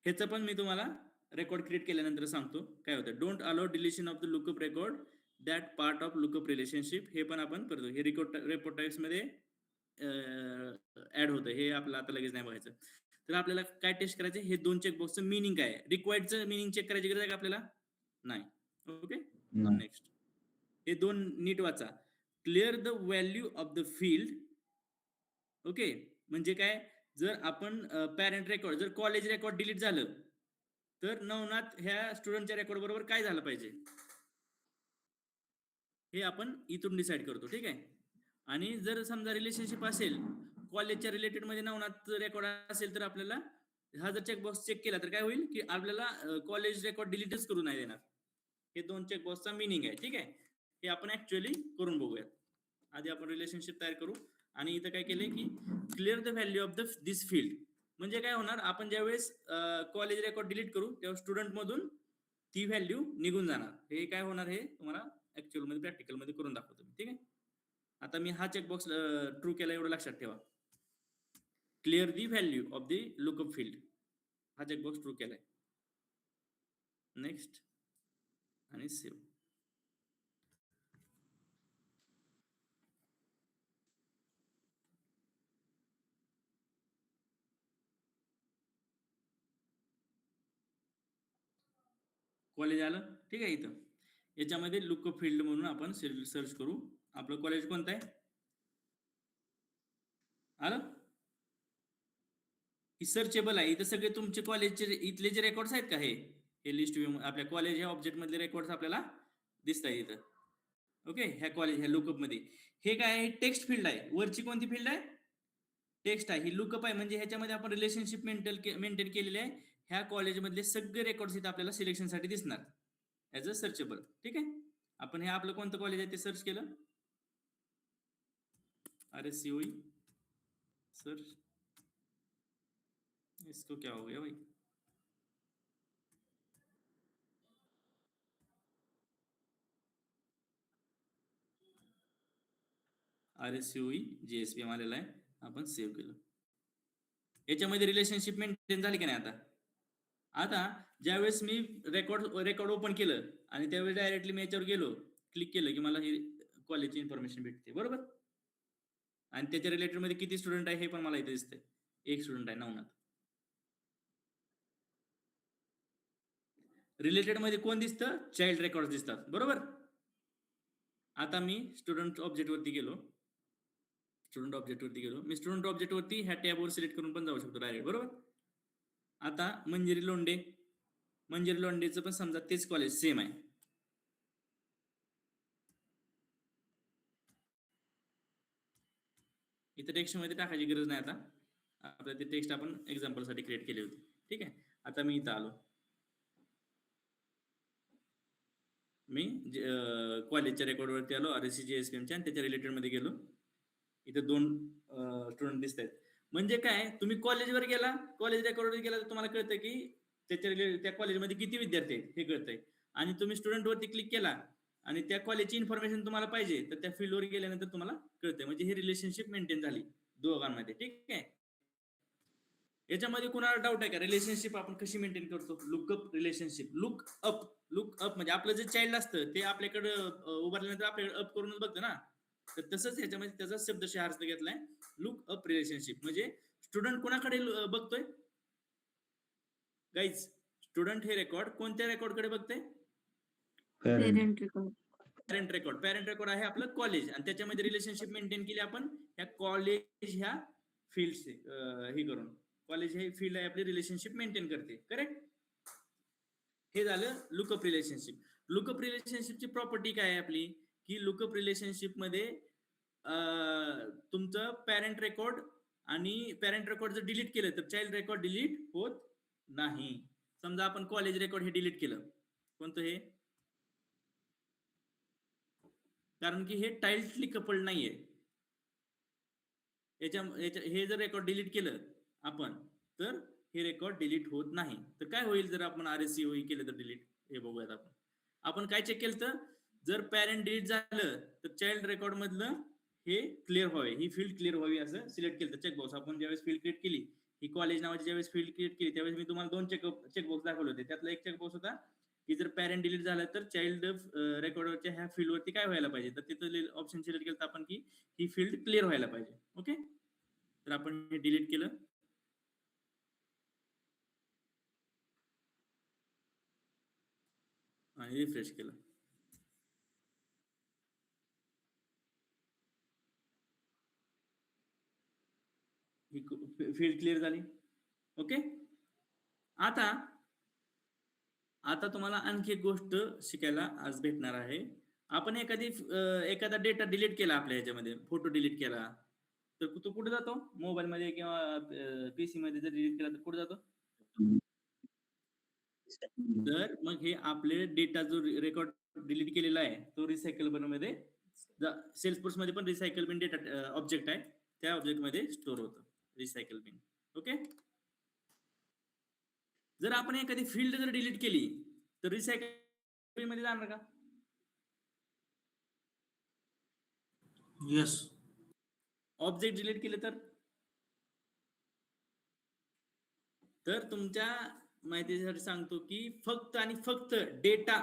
ह्याचं पण मी तुम्हाला रेकॉर्ड क्रिएट केल्यानंतर सांगतो काय होतं. Don't allow deletion of the lookup record that part of lookup relationship, हे पण आपण करतो. हे रेकॉर्ड टाइप्स मध्ये ऍड होतं. हे आपल्याला आता लगेच नाही बघायचं. तर आपल्याला काय टेस्ट करायचं, हे दोन चेकबॉक्सचं मिनिंग काय आहे. रिक्वायर्डचं मिनिंग चेक करायची गरज आहे का आपल्याला? नाही. Okay, next. हे दोन नीट वाचा. Clear the value of the field. Okay, म्हणजे काय, जर आपण पॅरेंट रेकॉर्ड, जर कॉलेज रेकॉर्ड डिलीट झालं तर नवनाथ ह्या स्टुडंटच्या रेकॉर्ड बरोबर काय झालं पाहिजे, हे आपण इथून डिसाईड करतो. ठीक आहे. आणि जर समजा रिलेशनशिप असेल कॉलेजच्या रिलेटेड मध्ये, नवनाथ रेकॉर्ड असेल, तर आपल्याला हा जर चेकबॉक्स चेक केला तर काय होईल की आपल्याला कॉलेज रेकॉर्ड डिलीटच करू नाही देणार. हे दोन चेकबॉक्सचा मिनिंग आहे. ठीक आहे, हे आपण ऍक्च्युअली करून बघूयात. आधी आपण रिलेशनशिप तयार करू. आणि इथं काय केलंय की clear the value of this field, म्हणजे काय होणार, आपण ज्यावेळेस कॉलेज रेकॉर्ड डिलीट करू तेव्हा स्टुडंट मधून ती व्हॅल्यू निघून जाणार. हे काय होणार हे तुम्हाला ऍक्च्युअल मध्ये प्रॅक्टिकल मध्ये करून दाखवतो. ठीक आहे, आता मी हा चेकबॉक्स ट्रू केला एवढं लक्षात ठेवा. Clear the value of the lookup field, हा चेकबॉक्स ट्रू केलाय. नेक्स्ट आणि सेव्ह. कॉलेज आलं. ठीक आहे, इथं याच्यामध्ये लुकअप फील्ड म्हणून आपण सर्च करू. आपलं कॉलेज कोणतं आहे आलं, ही सर्चेबल आहे. इथं सगळे तुमचे कॉलेजचे इथले जे रेकॉर्ड्स आहेत का, हे लिस्ट व्ह्यू आपल्या कॉलेज ह्या ऑब्जेक्ट मधले रेकॉर्ड्स आपल्याला दिसत आहे इथं. ओके, ह्या कॉलेज ह्या लुकअप मध्ये हे काय आहे, टेक्स्ट फील्ड आहे. वरची कोणती फील्ड आहे, टेक्स्ट आहे. ही लुकअप आहे, म्हणजे ह्याच्यामध्ये आपण रिलेशनशिप मेंटेन केलेले आहे. ह्या कॉलेजमधले सगळे रेकॉर्ड्स इथं आपल्याला सिलेक्शनसाठी दिसणार ऍज अ सर्चेबल. ठीक आहे, आपण हे आपलं कोणतं कॉलेज आहे ते सर्च केलं. RSCOE search. इसको क्या हो गया भाई, RSCOE JSPM आलेला आहे. आपण सेव्ह केलं. याच्यामध्ये रिलेशनशिप मेंटेन झाली की नाही. आता ज्यावेळेस मी रेकॉर्ड ओपन केलं आणि त्यावेळेस डायरेक्टली मी याच्यावर गेलो, क्लिक केलं की मला ही कॉलेजची इन्फॉर्मेशन भेटते बरोबर. आणि त्याच्या रिलेटेड मध्ये किती स्टुडंट आहे हे पण मला इथे दिसतंय. एक स्टुडंट आहे नवनाथ. रिलेटेड मध्ये कोण दिसतं, चाइल्ड रेकॉर्ड दिसतात बरोबर. आता मी स्टुडंट ऑब्जेक्ट वरती गेलो. मी स्टुडंट ऑब्जेक्ट वरती ह्या टॅबवर सिलेक्ट करून पण जाऊ शकतो डायरेक्ट बरोबर. आता मंजिरी लोंढेचं पण समजा तेच कॉलेज सेम आहे. इथे टेक्स्ट मध्ये टाकायची गरज नाही. आता आपल्याला ते टेक्स्ट आपण एक्झाम्पल साठी क्रिएट केली होती. ठीक आहे, आता मी इथं आलो. मी कॉलेजच्या रेकॉर्ड वरती आलो, RSCJSPMच्या, आणि त्याच्या रिलेटेड मध्ये गेलो. इथे दोन स्टुडंट दिसत आहेत. म्हणजे काय, तुम्ही कॉलेजवर गेला, कॉलेज रेकॉर्ड वर गेला तर तुम्हाला कळतं की त्या कॉलेजमध्ये किती विद्यार्थी आहेत हे कळतंय. आणि तुम्ही स्टुडंट वरती क्लिक केला आणि त्या कॉलेजची इन्फॉर्मेशन तुम्हाला पाहिजे तर त्या फील्डवर गेल्यानंतर तुम्हाला कळतंय. म्हणजे ही रिलेशनशिप मेंटेन झाली दोघांमध्ये. ठीक आहे, याच्यामध्ये कुणाला डाऊट आहे का, रिलेशनशिप आपण कशी मेंटेन करतो. लुकअप रिलेशनशिप, लुकअप म्हणजे आपलं जे चाइल्ड असतं ते आपल्याकडे उभारल्यानंतर आपल्याकडे अप करूनच बघतं ना. तर तसंच ह्याच्यामध्ये त्याचा शब्दशः अर्थ घेतलाय, लुकअप रिलेशनशिप. म्हणजे स्टुडंट कोणाकडे बघतोय गाईज, स्टुडंट हे रेकॉर्ड कोणत्या रेकॉर्डकडे बघतोय, पेरेंट रेकॉर्ड. पॅरेंट रेकॉर्ड आहे आपलं कॉलेज, आणि त्याच्यामध्ये रिलेशनशिप मेंटेन केली आपण ह्या कॉलेज ह्या फील्ड हे करून. कॉलेज हे फील्ड आहे आपली, रिलेशनशिप मेंटेन करते. करेक्ट, हे झालं लुकअप रिलेशनशिप. लुकअप रिलेशनशिपची प्रॉपर्टी काय आहे आपली, की लुकअप रिलेशनशिप मध्ये तुमचं पॅरेंट रेकॉर्ड जर डिलीट केलं तर चाइल्ड रेकॉर्ड डिलीट होत नाही. समजा आपण कॉलेज रेकॉर्ड हे डिलीट केलं, कोणतं हे कारण की हे टाईटली कपल्ड नाहीये. हे जर रेकॉर्ड डिलीट केलं आपण तर हे रेकॉर्ड डिलीट होत नाही. तर काय होईल जर आपण RSCOE केलं तर डिलीट? हे बघूयात आपण. आपण काय चेक केलं तर जर पॅरेंट डिलीट झालं तर चाइल्ड रेकॉर्ड मधलं हे क्लिअर व्हावे, ही फील्ड क्लिअर व्हावी असं सिलेक्ट केलं. चेकबॉक्स आपण ज्यावेळेस फील्ड क्रिएट केली, ही कॉलेज नावाची ज्यावेळेस फील्ड क्रिएट केली त्यावेळेस मी तुम्हाला 2 चेकबॉक्स दाखवले होते. त्यातला एक चेकबॉक्स होता की जर पॅरेंट डिलीट झालं तर चाइल्ड रेकॉर्डवरच्या ह्या फील्डवरती काय व्हायला पाहिजे, तर तिथं ऑप्शन सिलेक्ट केलं तर आपण की ही फील्ड क्लिअर व्हायला पाहिजे. ओके, तर आपण हे डिलीट केलं. आणि रिफ्रेश केलं. ही फील्ड क्लिअर झाली. ओके, आता आता तुम्हाला आणखी एक गोष्ट शिकायला आज भेटणार आहे. आपण एखादा डेटा डिलीट केला आपल्या ह्याच्यामध्ये, फोटो डिलीट केला तर तो कुठे जातो? मोबाईल मध्ये किंवा पीसी मध्ये जर डिलीट केला तर कुठे जातो? तर मग हे आपले डेटा जो रेकॉर्ड डिलीट केलेला आहे तो रिसायकल बिन मध्ये, सेल्सफोर्स मध्ये पण रिसायकल बिन डेटा ऑब्जेक्ट आहे, त्या ऑब्जेक्ट मध्ये स्टोअर होतं रिसायकल बिन. ओके, जर आपण एखादी फील्ड जर डिलीट केली तर रिसायकल मध्ये जाणार का? येस. ऑब्जेक्ट डिलीट केले तर तुमच्या माहितीसाठी सांगतो की फक्त आणि फक्त डेटा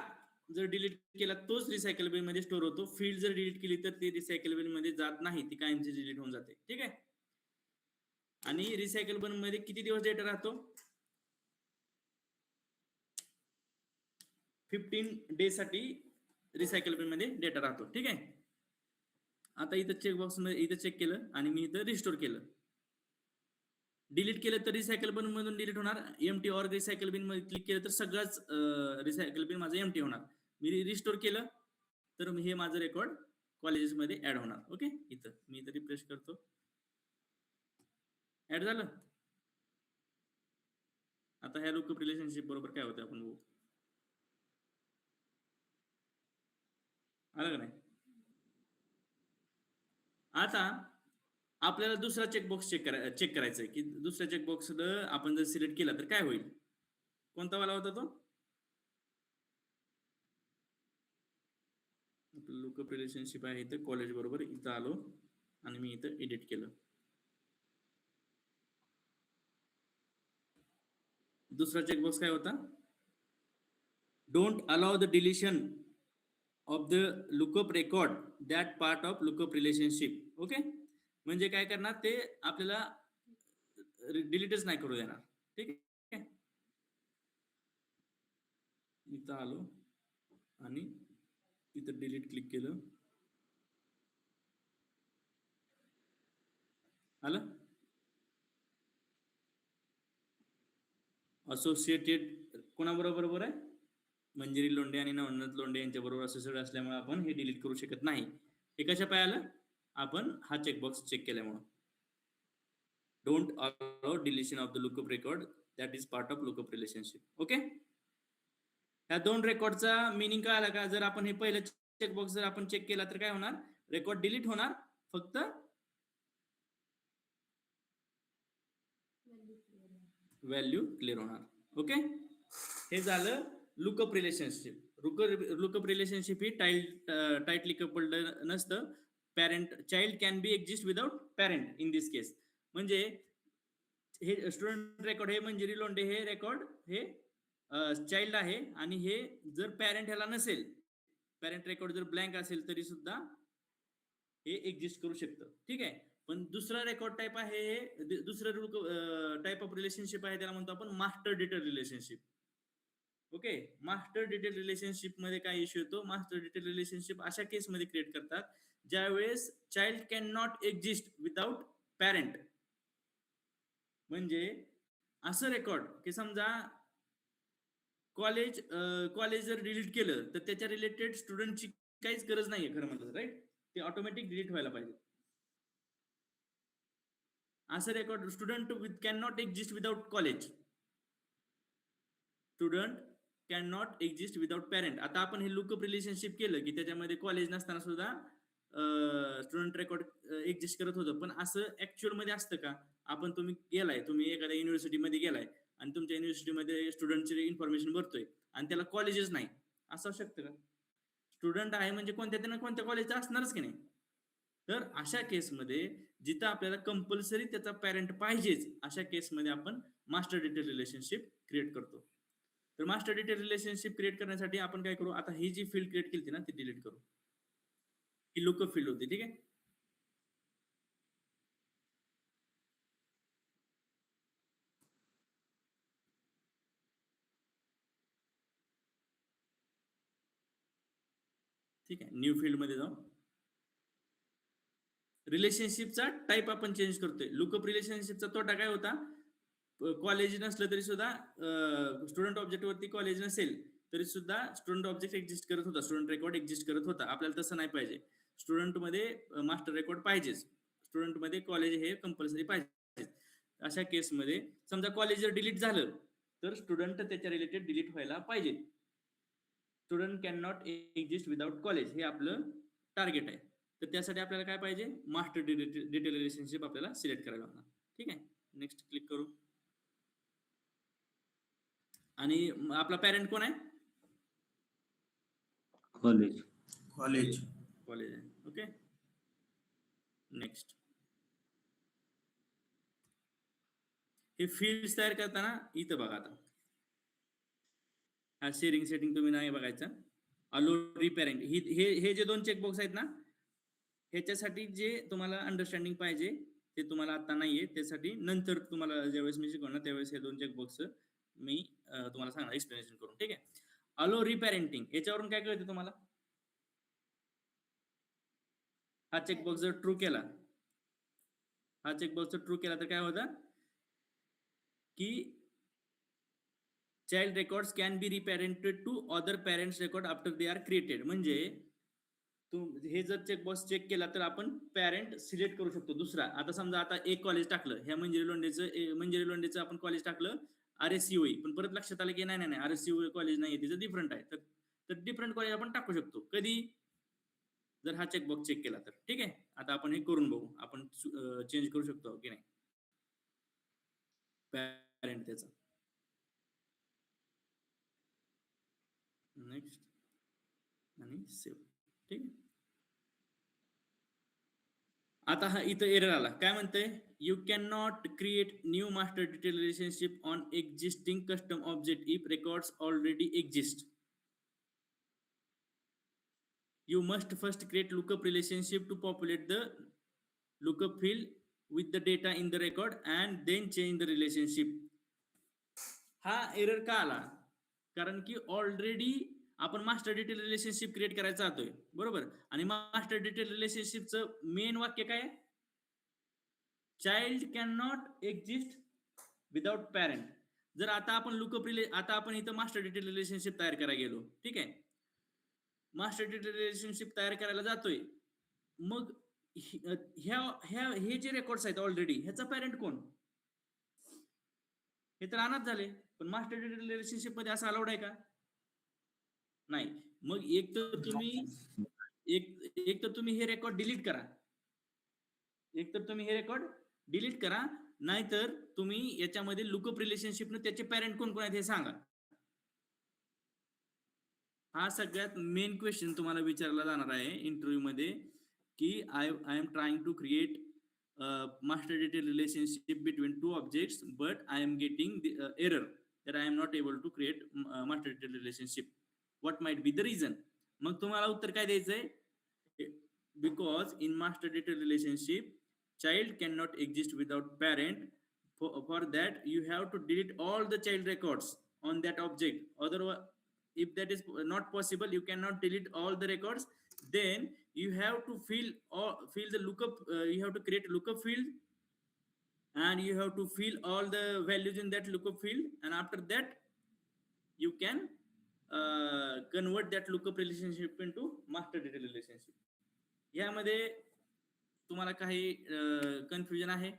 जर डिलीट केला तोच रिसायकल बिन मध्ये स्टोअर होतो. फील्ड जर डिलीट केली तर ती रिसायकल बिन मध्ये जात नाही, ती कायमची डिलीट होऊन जाते. ठीक आहे, आणि रिसायकल बिन मध्ये किती दिवस डेटा राहतो? 15 डेज साठी रिसायकल बिन मध्ये डेटा राहतो. ठीक आहे, आता इथं चेकबॉक्स मध्ये इथं चेक केलं आणि मी इथं रिस्टोर केलं. डिलीट केलं तर रिसायकल बिन मधून डिलीट होणार. एमटी ऑर रिसायकल बिन मध्ये क्लिक केलं तर सगळंच रिसायकल बिन माझं एमटी होणार. मी रिस्टोर केलं तर हे माझं रेकॉर्ड कॉलेजेस मध्ये ऍड होणार. ओके, इथं मी इथं रिफ्रेश करतो, ऍड झालं. आता ह्या लुकअप रिलेशनशिप बरोबर काय होतं आपण बघू. आलं का नाही? आता आपल्याला दुसरा चेकबॉक्स चेक करायचा आहे की दुसऱ्या चेकबॉक्स आपण जर सिलेक्ट केला तर काय होईल. कोणता वाला होता तो? लुकअप रिलेशनशिप आहे इथं कॉलेज बरोबर. इथं आलो आणि मी इथं एडिट केलं. दुसरा चेकबॉक्स काय होता? Don't allow the deletion of the lookup record that part of lookup relationship. Okay, म्हणजे काय करणार ते आपल्याला डिलीटच नाही करू देणार. ठीक आहे, इथं आलो आणि इथं डिलीट क्लिक केलं. आलं. असोसिएटेड कोणाबरोबर आहे? मंजिरी लोंढे आणि नवनाथ लोंढे यांच्या बरोबर असोसिएटेड असल्यामुळे आपण हे डिलीट करू शकत नाही. हे कशा पाय आलं? आपण हा चेकबॉक्स चेक केल्यामुळे. Don't allow deletion of the lookup record that is part of lookup relationship. Okay, ह्या दोन रेकॉर्डचा मिनिंग काय आला का? जर आपण हे पहिलं चेकबॉक्स जर आपण चेक केला तर काय होणार? रेकॉर्ड डिलीट होणार, फक्त व्हॅल्यू क्लिअर होणार. ओके, हे झालं लुकअप रिलेशनशिप. लुकअप रिलेशनशिप ही टाइटली कपल्ड नसतं. Parent child can be exist without parent in this case. म्हणजे हे स्टुडंट रेकॉर्ड हे मंजिरी लोंढे हे रेकॉर्ड हे चाइल्ड आहे आणि हे जर पॅरेंट ह्याला नसेल, पॅरेंट रेकॉर्ड जर ब्लँक असेल तरी सुद्धा हे एक्झिस्ट करू शकतं. ठीक आहे, पण दुसरा रेकॉर्ड टाईप आहे हे दुसरं टाईप ऑफ रिलेशनशिप आहे, त्याला म्हणतो आपण master detail relationship. Okay, master detail relationship मध्ये काय इश्यू येतो? मास्टर डिटेल रिलेशनशिप अशा केस मध्ये क्रिएट करतात ज्यावेळेस child can not exist without parent. म्हणजे असं रेकॉर्ड की समजा कॉलेज जर डिलीट केलं तर त्याच्या रिलेटेड स्टुडंटची काहीच गरज नाहीये खरं म्हणलं, राईट? ते ऑटोमॅटिक डिलीट व्हायला पाहिजे. असं record student can not exist without college. Student can not exist without parent. आता आपण हे लुकअप रिलेशनशिप केलं की त्याच्यामध्ये कॉलेज नसताना सुद्धा स्टुडंट रेकॉर्ड एक्झिस्ट करत होतं. पण असं ऍक्च्युअल मध्ये असतं का? तुम्ही एखाद्या युनिव्हर्सिटीमध्ये गेलाय आणि तुमच्या युनिव्हर्सिटीमध्ये स्टुडंटची इन्फॉर्मेशन भरतोय आणि त्याला कॉलेजच नाही, असं असू शकतं का? स्टुडंट आहे म्हणजे कोणत्या ना कोणत्या कॉलेजचा असणारच की नाही. तर अशा केसमध्ये जिथं आपल्याला कंपल्सरी त्याचा पॅरेंट पाहिजेच, अशा केसमध्ये आपण मास्टर डिटेल रिलेशनशिप क्रिएट करतो. तर मास्टर डिटेल रिलेशनशिप क्रिएट करण्यासाठी आपण काय करू, आता ही जी फील्ड क्रिएट केली ना ती डिलीट करू. ही लुकअप फील्ड होती, ठीक आहे. ठीक आहे, न्यू फील्ड मध्ये जाऊ. रिलेशनशिपचा टाइप आपण चेंज करतोय. लुकअप रिलेशनशिपचा तोटा काय होता, कॉलेज नसलं तरी सुद्धा स्टुडंट ऑब्जेक्ट वरती कॉलेज नसेल तरी सुद्धा स्टुडंट ऑब्जेक्ट एक्झिस्ट करत होता, स्टुडंट रेकॉर्ड एक्झिस्ट करत होता. आपल्याला तसं नाही पाहिजे. स्टुडंट मध्ये मास्टर रेकॉर्ड पाहिजेच, स्टुडंट मध्ये कॉलेज हे कंपल्सरी पाहिजे. अशा केसमध्ये समजा कॉलेज जर डिलीट झालं तर स्टुडंट त्याच्या रिलेटेड डिलीट व्हायला पाहिजे. Student can not exist without college हे आपलं टार्गेट आहे. तर त्यासाठी आपल्याला काय पाहिजे, मास्टर डिटेल रिलेशनशिप आपल्याला सिलेक्ट करायला लागणार. ठीक आहे, नेक्स्ट क्लिक करू. आणि आपला पॅरेंट कोण आहे? कॉलेज. कॉलेज आहे. Okay, next. हे फील्ड तयार करताना इथं बघा, आता हा शेअरिंग सेटिंग तुम्ही नाही बघायचा. अलो रिपेरेंट हे जे दोन चेकबॉक्स आहेत ना, ह्याच्यासाठी जे तुम्हाला अंडरस्टँडिंग पाहिजे ते तुम्हाला आता नाहीये. त्यासाठी नंतर तुम्हाला ज्यावेळेस मी शिकवणार त्यावेळेस हे दोन चेकबॉक्स मी तुम्हाला सांगणार एक्सप्लेनेशन करून. ठीक आहे, अलो रिपेरेंटिंग याच्यावरून काय कळतं तुम्हाला? हा चेकबॉक्स जर ट्रू केला, तर काय होतं की child records can be reparented to other parents record after they are created. म्हणजे हे जर चेकबॉक्स चेक केला तर आपण पॅरेंट सिलेक्ट करू शकतो दुसरा. आता समजा आता एक कॉलेज टाकलं, ह्या मंजिरी लोंढेचं आपण कॉलेज टाकलं RSCOE, पण परत लक्षात आलं की नाही RSCOE कॉलेज नाही, तिचं डिफरंट आहे. तर डिफरंट कॉलेज आपण टाकू शकतो कधी, जर हा चेकबॉक्स चेक केला तर. ठीक आहे, आता आपण हे करून बघू, आपण चेंज करू शकतो की नाही पॅरेंट त्याचा. नेक्स्ट आणि सेव्ह. ठीक आहे, आता हा इथं एरर आला. काय म्हणतंय, you can not create new master detail relationship on existing custom object if records already exist. You must first create lookup relationship to populate the lookup field with the data in the record and then change the relationship. हा error का आला, कारण की already आपण master detail relationship create करायला जातोय, बरोबर. आणि मास्टर डिटेल रिलेशनशिपचं मेन वाक्य काय, child can not exist without parent. जर आता आपण इथं मास्टर डिटेल रिलेशनशिप तयार करायला गेलो, ठीक आहे, मास्टर डिटेल रिलेशनशिप तयार करायला जातोय, मग हे जे रेकॉर्ड्स आहेत ऑलरेडी ह्याचा पॅरेंट कोण, हे तर अनाथ झाले. पण मास्टर डिटेल रिलेशनशिप मध्ये असं अलाउड आहे का? नाही. मग एक तर तुम्ही हे रेकॉर्ड डिलीट करा, नाहीतर तुम्ही याच्यामध्ये लुकअप रिलेशनशिप न त्याचे पॅरेंट कोण कोण आहेत हे सांगा. हा सगळ्यात मेन क्वेश्चन तुम्हाला विचारला जाणार आहे इंटरव्ह्यू मध्ये, की I am trying to create master detail relationship between two objects but I am getting the error that I am not able to create master detail relationship. What might be the reason? मग तुम्हाला उत्तर काय द्यायचंय, because in master detail relationship child cannot exist without parent. For that you have to delete all the child records on that object. Otherwise, if that is not possible, you cannot delete all the records. Then you have to fill the lookup. You have to create a lookup field, and you have to fill all the values in that lookup field. And after that, you can convert that lookup relationship into master detail relationship. यामध्ये तुम्हाला काही confusion आहे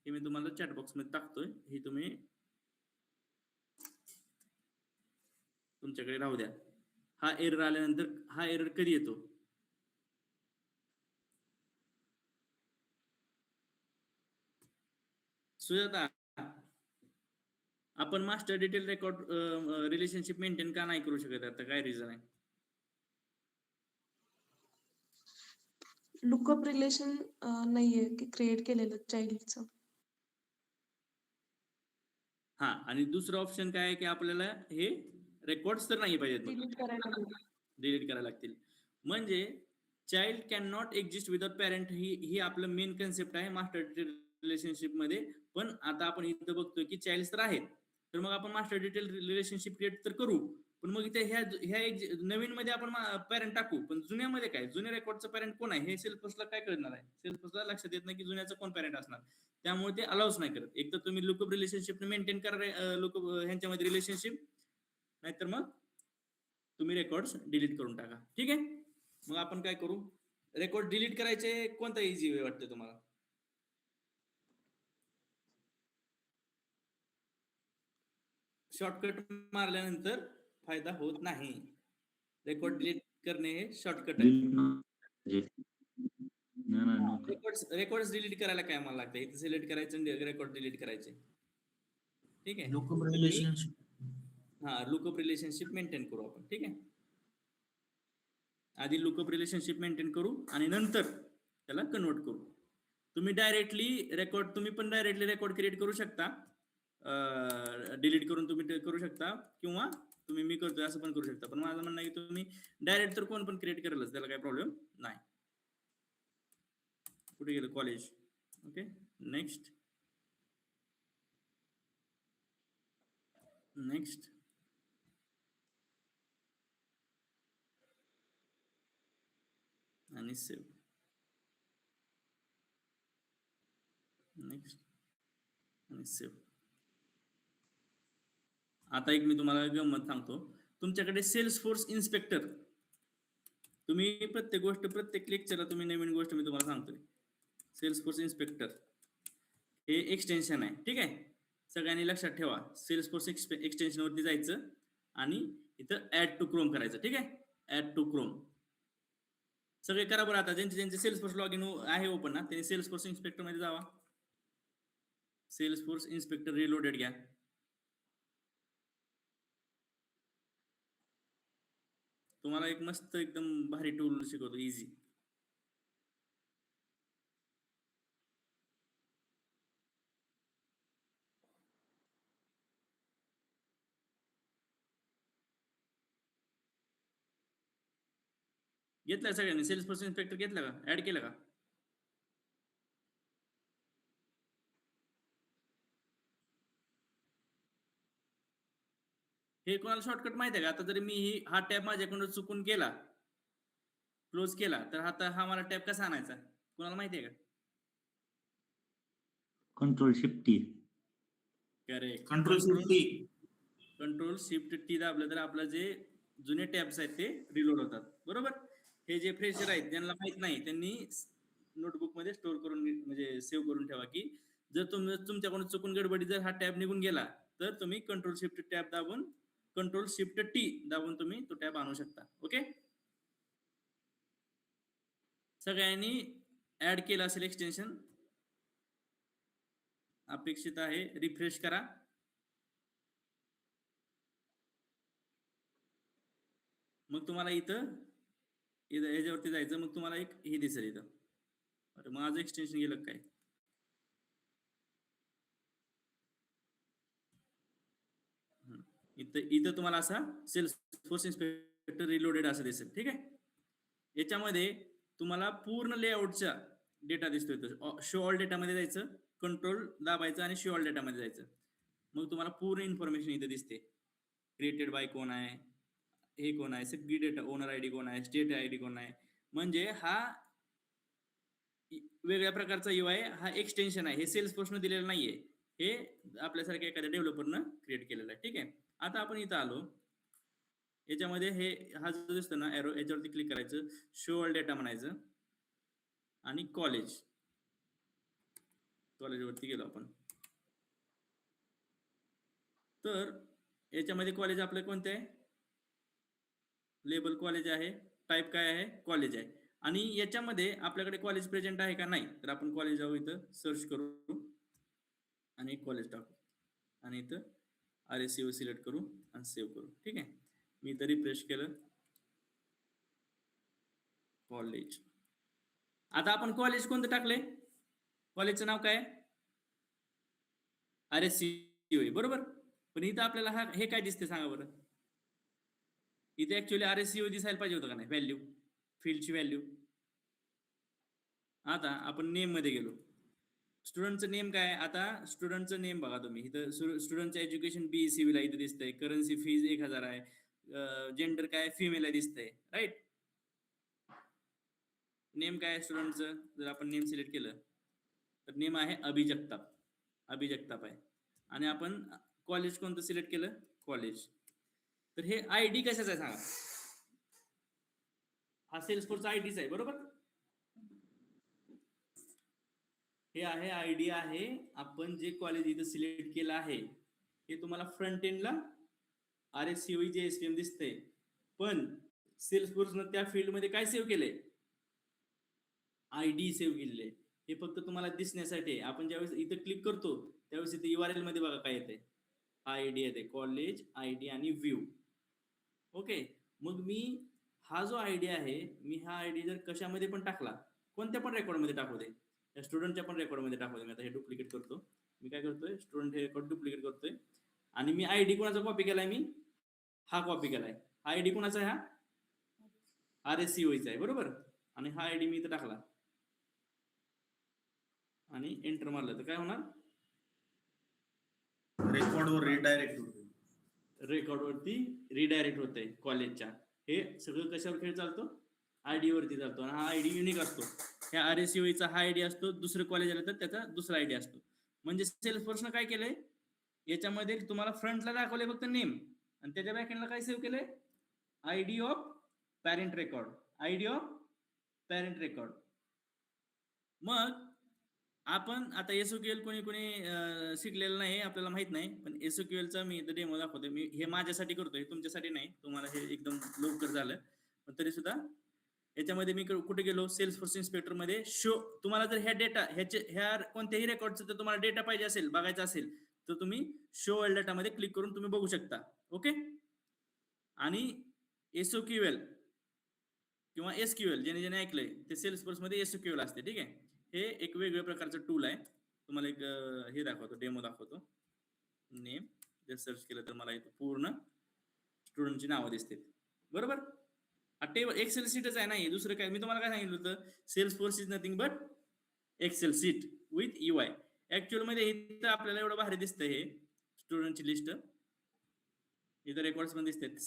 हे मी तुम्हाला chat box मध्ये टाकतोय, हे तुम्ही तुमच्याकडे राहू द्या. हा एरर आल्यानंतर हा एरर कधी येतो? सुजाता, आपण master detail record relationship maintain का नाही करू शकत? आता काय रिझन आहे? लुकअप रिलेशन नाहीये की क्रिएट केलेलं चाइल्डचं. हा, आणि दुसरं ऑप्शन काय आहे की आपल्याला हे रेकॉर्ड्स तर नाही पाहिजेत, डिलीट करायला लागेल. डिलीट करायला लागतील. म्हणजे child can not exist without parent ही आपलं मेन कन्सेप्ट आहे मास्टर रिलेशनशिप मध्ये. पण आता आपण इथं बघतोय की चाइल्ड तर आहेत, तर मग आपण मास्टर डिटेल रिलेशनशिप क्रिएट तर करू, पण मग इथे ह्या नवीन मध्ये आपण पॅरेंट टाकू, पण जुन्यामध्ये काय? जुन्या रेकॉर्डचं पॅरेंट कोण आहे हे सेल्फोर्सला काय कळणार आहे? सेल्फोर्सला लक्षात येत नाही की जुन्याचं कोण पॅरेंट असणार, त्यामुळे ते अलाउच नाही करत. एक तर तुम्ही लुकअप रिलेशनशिप मेंटेन करा लुकअप ह्यांच्यामध्ये रिलेशनशिप, नाहीतर मग तुम्ही रेकॉर्ड्स डिलीट करून टाका. ठीक आहे, मग आपण काय करू? रेकॉर्ड डिलीट करायचे कोणता इझी वे वाटतं तुम्हाला? शॉर्टकट मारल्यानंतर फायदा होत नाही. रेकॉर्ड डिलीट करणे हे शॉर्टकट आहे. रेकॉर्ड्स डिलीट करायला काय मला लागतं? इथे सिलेक्ट करायचं, रेकॉर्ड डिलीट करायचे. ठीक आहे, लुकअप रिलेशनशिप. हा, लुकअप रिलेशनशिप मेंटेन करू आपण. ठीक आहे, आधी लुकअप रिलेशनशिप मेंटेन करू आणि नंतर त्याला कन्वर्ट करू. तुम्ही डायरेक्टली रेकॉर्ड, तुम्ही पण डायरेक्टली रेकॉर्ड क्रिएट करू शकता, डिलीट करून तुम्ही करू शकता, किंवा तुम्ही मी करतोय असं पण करू शकता. पण माझं म्हणणं आहे की तुम्ही डायरेक्ट तर कोण पण क्रिएट करेलच, त्याला काही प्रॉब्लेम नाही. कुठे गेलं? कॉलेज. ओके, नेक्स्ट नेक्स्ट आणि सेव्ह. नेक्स्ट आणि सेव्ह. आता एक मी तुम्हाला गंमत सांगतो. तुमच्याकडे सेल्सफोर्स इन्स्पेक्टर, तुम्ही प्रत्येक गोष्ट, प्रत्येक लेक्चरला तुम्ही नवीन गोष्ट मी तुम्हाला सांगतोय. सेल्सफोर्स इन्स्पेक्टर हे एक्सटेन्शन आहे. ठीक आहे, सगळ्यांनी लक्षात ठेवा. सेल्सफोर्स एक्सटेन्शन वरती जायचं आणि इथं ऍड टू क्रोम करायचं. ठीक आहे, ऍड टू क्रोम सगळे करा बरं. आता ज्यांचे सेल्सफोर्स लॉग इन आहे ओपन ना, त्यांनी सेल्सफोर्स इन्स्पेक्टर मध्ये जावा. सेल्सफोर्स इन्स्पेक्टर रिलोडेड घ्या. तुम्हाला एक मस्त एकदम भारी टूल शिकवतो, इझी. घेतला सगळ्यांनी? सेल्सफोर्स इन्स्पेक्टर घेतला का? ऍड केला का? हे कोणाला शॉर्टकट माहिती आहे का? आता जरी मी हा टॅब माझ्याकडून चुकून केला, क्लोज केला, तर आता हा मला टॅब कसा आणायचा कोणाला माहिती आहे का? Control shift T. Correct, control shift T. Control shift T दाबलं तर आपलं जे जुने टॅब्स आहेत ते रिलोड होतात. बरोबर. हे जे फ्रेशर आहेत ज्यांना माहित नाही, त्यांनी नोटबुक मध्ये स्टोअर करून, म्हणजे सेव्ह करून ठेवा, की जर तुमच्याकडून चुकून गडबडी जर हा टॅब निघून गेला, तर तुम्ही कंट्रोल शिफ्ट टॅब दाबून, कंट्रोल शिफ्ट टी दाबून तुम्ही तो टॅब आणू शकता. ओके, सगळ्यांनी ऍड केलं असेल एक्सटेन्शन, अपेक्षित आहे. रिफ्रेश करा. मग तुम्हाला इथं ह्याच्यावरती जायचं, मग तुम्हाला एक हे दिसेल इथं. अरे माझं एक्सटेन्शन गेलं काय? इथं तुम्हाला असा सेल्सफोर्स इन्स्पेक्टर रिलोडेड असं दिसेल. ठीक आहे, याच्यामध्ये तुम्हाला पूर्ण लेआउटचा डेटा दिसतोय. शो ऑल डेटा मध्ये जायचं, कंट्रोल दाबायचं आणि शो ऑल डेटा मध्ये जायचं. मग तुम्हाला पूर्ण इन्फॉर्मेशन इथं दिसते. क्रिएटेड बाय कोण आहे, हे कोण आहे, सगळी डेटा, ओनर आयडी कोण आहे, स्टेट आयडी कोण आहे. म्हणजे हा वेगळ्या प्रकारचा UI, हा एक्सटेन्शन आहे. हे सेल्सफोर्सनं दिलेलं नाहीये, हे आपल्यासारख्या एखाद्या डेव्हलपरनं क्रिएट केलेलं आहे. ठीक आहे, आता आपण इथं आलो. याच्यामध्ये हे हा जो दिसतो ना एरो, याच्यावरती क्लिक करायचं, शो ऑल डेटा म्हणायचं आणि कॉलेज वरती गेलो आपण. तर याच्यामध्ये कॉलेज आपलं कोणतं आहे? लेबल कॉलेज आहे, टाईप काय आहे, कॉलेज आहे. आणि याच्यामध्ये आपल्याकडे कॉलेज प्रेझेंट आहे का नाही, तर आपण कॉलेज जाऊ, इथं सर्च करू आणि कॉलेज टाकू आणि इथं RSCO सिलेक्ट करू आणि सेव्ह करू. ठीक आहे, मी इथं रिफ्रेश केलं, कॉलेज. आता आपण कॉलेज कोणतं टाकले, कॉलेजचं नाव काय, RSCO बरोबर. पण इथं आपल्याला हे काय दिसते सांगा बरं, इथे ऍक्च्युअली RSCO दिसायला पाहिजे होतं का नाही, व्हॅल्यू, फील्डची व्हॅल्यू. आता आपण नेम मध्ये गेलो, स्टुडंटचं नेम काय, आता स्टुडंटचं नेम बघा तुम्ही इथं, स्टुडंटचं एज्युकेशन BE इथं दिसतंय, करन्सी फीज 1000 आहे, जेंडर काय फिमेल आहे दिसतंय, राईट. नेम काय आहे स्टुडंटचं, जर आपण नेम सिलेक्ट केलं तर नेम आहे अभिजगताप, अभिजगताप आहे. आणि आपण कॉलेज कोणतं सिलेक्ट केलं, कॉलेज. तर हे ID कशाचा आहे सांगा, हा सेल्सफोर्सचा आयडीच आहे बरोबर. हे आहे ID आहे, आपण जे कॉलेज इथं सिलेक्ट केलं आहे हे तुम्हाला फ्रंट एंडला RSCO JSPM दिसतंय, पण सेल्सफोर्सनं त्या फील्डमध्ये काय सेव्ह केलंय, ID सेव्ह केलेले. हे फक्त तुम्हाला दिसण्यासाठी. आपण ज्यावेळेस इथं क्लिक करतो त्यावेळेस इथे URL मध्ये बघा काय येते, ID येते, कॉलेज ID आणि व्ह्यू. ओके, मग मी हा जो ID आहे, मी हा ID जर कशामध्ये पण टाकला, कोणत्या पण रेकॉर्ड मध्ये टाकू दे, स्टुडंटच्या पण रेकॉर्ड मध्ये टाकू दे, मी आता हे डुप्लिकेट करतो. मी काय करतोय, स्टुडंट हे रेकॉर्ड डुप्लिकेट करतोय आणि मी ID कोणाचा कॉपी केलाय, मी हा कॉपी केलाय. हा ID कोणाचा आहे, हा RSCO चा आहे बरोबर. आणि हा ID मी इथं टाकला आणि एंटर मारलं तर काय होणार, रेकॉर्डवर रिडायरेक्ट होते, रेकॉर्ड वरती रिडायरेक्ट होते कॉलेजच्या. हे सगळं कशावर खेळ चालतो, ID वरती चालतो. आणि हा ID युनिक असतो, ह्या RSCO चा हा ID असतो, दुसरं कॉलेज आलं तर त्याचा दुसरा ID असतो. म्हणजे सेल्सफोर्सनं काय केलंय, याच्यामध्ये तुम्हाला फ्रंटला दाखवले फक्त नेम, आणि त्याच्या बॅकएंडला काय सेव्ह केलंय, ID of parent record, ID of parent record. मग आपण आता SOQL कोणी शिकलेलं नाही, आपल्याला माहित नाही, पण SOQL चा मी इथं डेमो दाखवतोय. मी हे माझ्यासाठी करतोय, तुमच्यासाठी नाही, तुम्हाला हे एकदम लवकर झालं. पण तरी सुद्धा याच्यामध्ये मी कुठे गेलो, सेल्सफोर्स इन्स्पेक्टर मध्ये शो. तुम्हाला जर ह्या कोणत्याही रेकॉर्डचं तर तुम्हाला डेटा पाहिजे असेल, बघायचा असेल, तर तुम्ही शो ऑल डेटा मध्ये क्लिक करून तुम्ही बघू शकता. ओके, आणि SOQL किंवा SQL ज्याने ऐकलंय ते सेल्सफोर्स मध्ये SOQL असते. ठीक आहे, हे एक वेगळ्या प्रकारचं टूल आहे. तुम्हाला एक हे दाखवतो, डेमो दाखवतो. नेम जर सर्च केलं तर मला इथं पूर्ण स्टुडंटची नावं दिसते बरोबर. टेबल एक्सेल शीटच आहे, नाही दुसरं काय. मी तुम्हाला काय सांगितलं होतं, Salesforce is nothing but Excel sheet with UI. Actual मध्ये इथं आपल्याला एवढं भारी दिसतंय, हे स्टुडंटची लिस्ट इथं रेकॉर्ड्स पण दिसतात.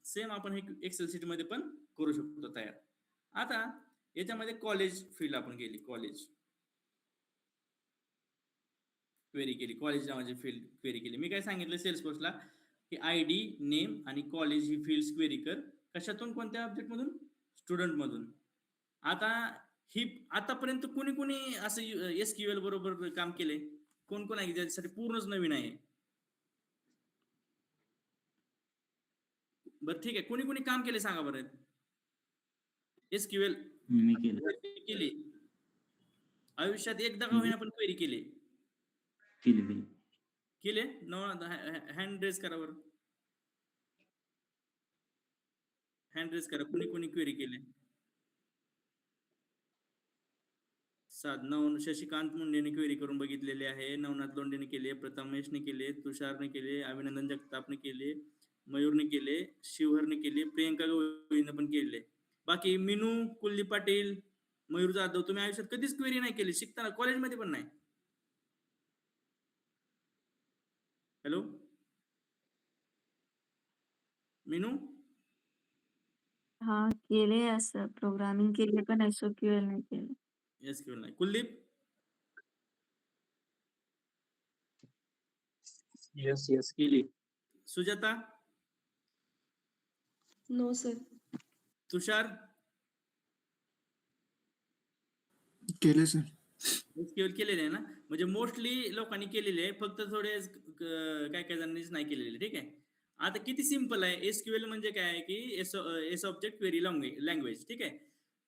सेम आपण हे एक्सेल शीट मध्ये पण करू शकतो तयार. आता याच्यामध्ये कॉलेज फील्ड आपण केली, कॉलेज क्वेरी केली, कॉलेज नावाची फील्ड क्वेरी केली. मी काय सांगितलं सेल्सफोर्सला की ID, नेम आणि कॉलेज ही फील्ड क्वेरी कर. कशातून, कोणत्या ऑब्जेक्ट मधून, स्टुडंट मधून. आता ही आतापर्यंत कोणी असं SQL बरोबर काम केले, कोण आहे ज्याच्यासाठी पूर्णच नवीन आहे. बरं ठीक आहे, कोणी काम केले सांगा बरं, SQL मी केलं, केली आयुष्यात एकदा का होईना पण क्वेरी केली, केले हँड रेज करा बरं, हँड रेज करा, कोणी क्वेरी केले. शशिकांत मुंडेने क्वेरी करून बघितलेले आहे, नवनाथ लोंढेने केले, प्रथमेशने केले, तुषारने केले, अभिनंदन जगतापने केले, मयूरने केले, शिवहरने केले, प्रियंका गवळीने पण केले. बाकी मिनू, कुलदीप पाटील, मयूर जाधव, तुम्ही आयुष्यात कधीच क्वेरी नाही केली, शिकताना कॉलेजमध्ये पण नाही. हॅलो मिनू, हा केले, असं प्रोग्रामिंग केले पण SOQL नाही केलं. SQL नाही. कुलदीप, यस केली. Sujata, no sir. तुषार, केले सर. SQL केलेले आहे ना, म्हणजे मोस्टली लोकांनी केलेले आहे, फक्त थोडे काय जणांनीच नाही केलेले. ठीक आहे, आता किती सिंपल आहे. एसक्यूएल म्हणजे काय आहे की एस ऑब्जेक्ट क्वेरी लँग्वेज. ठीक आहे.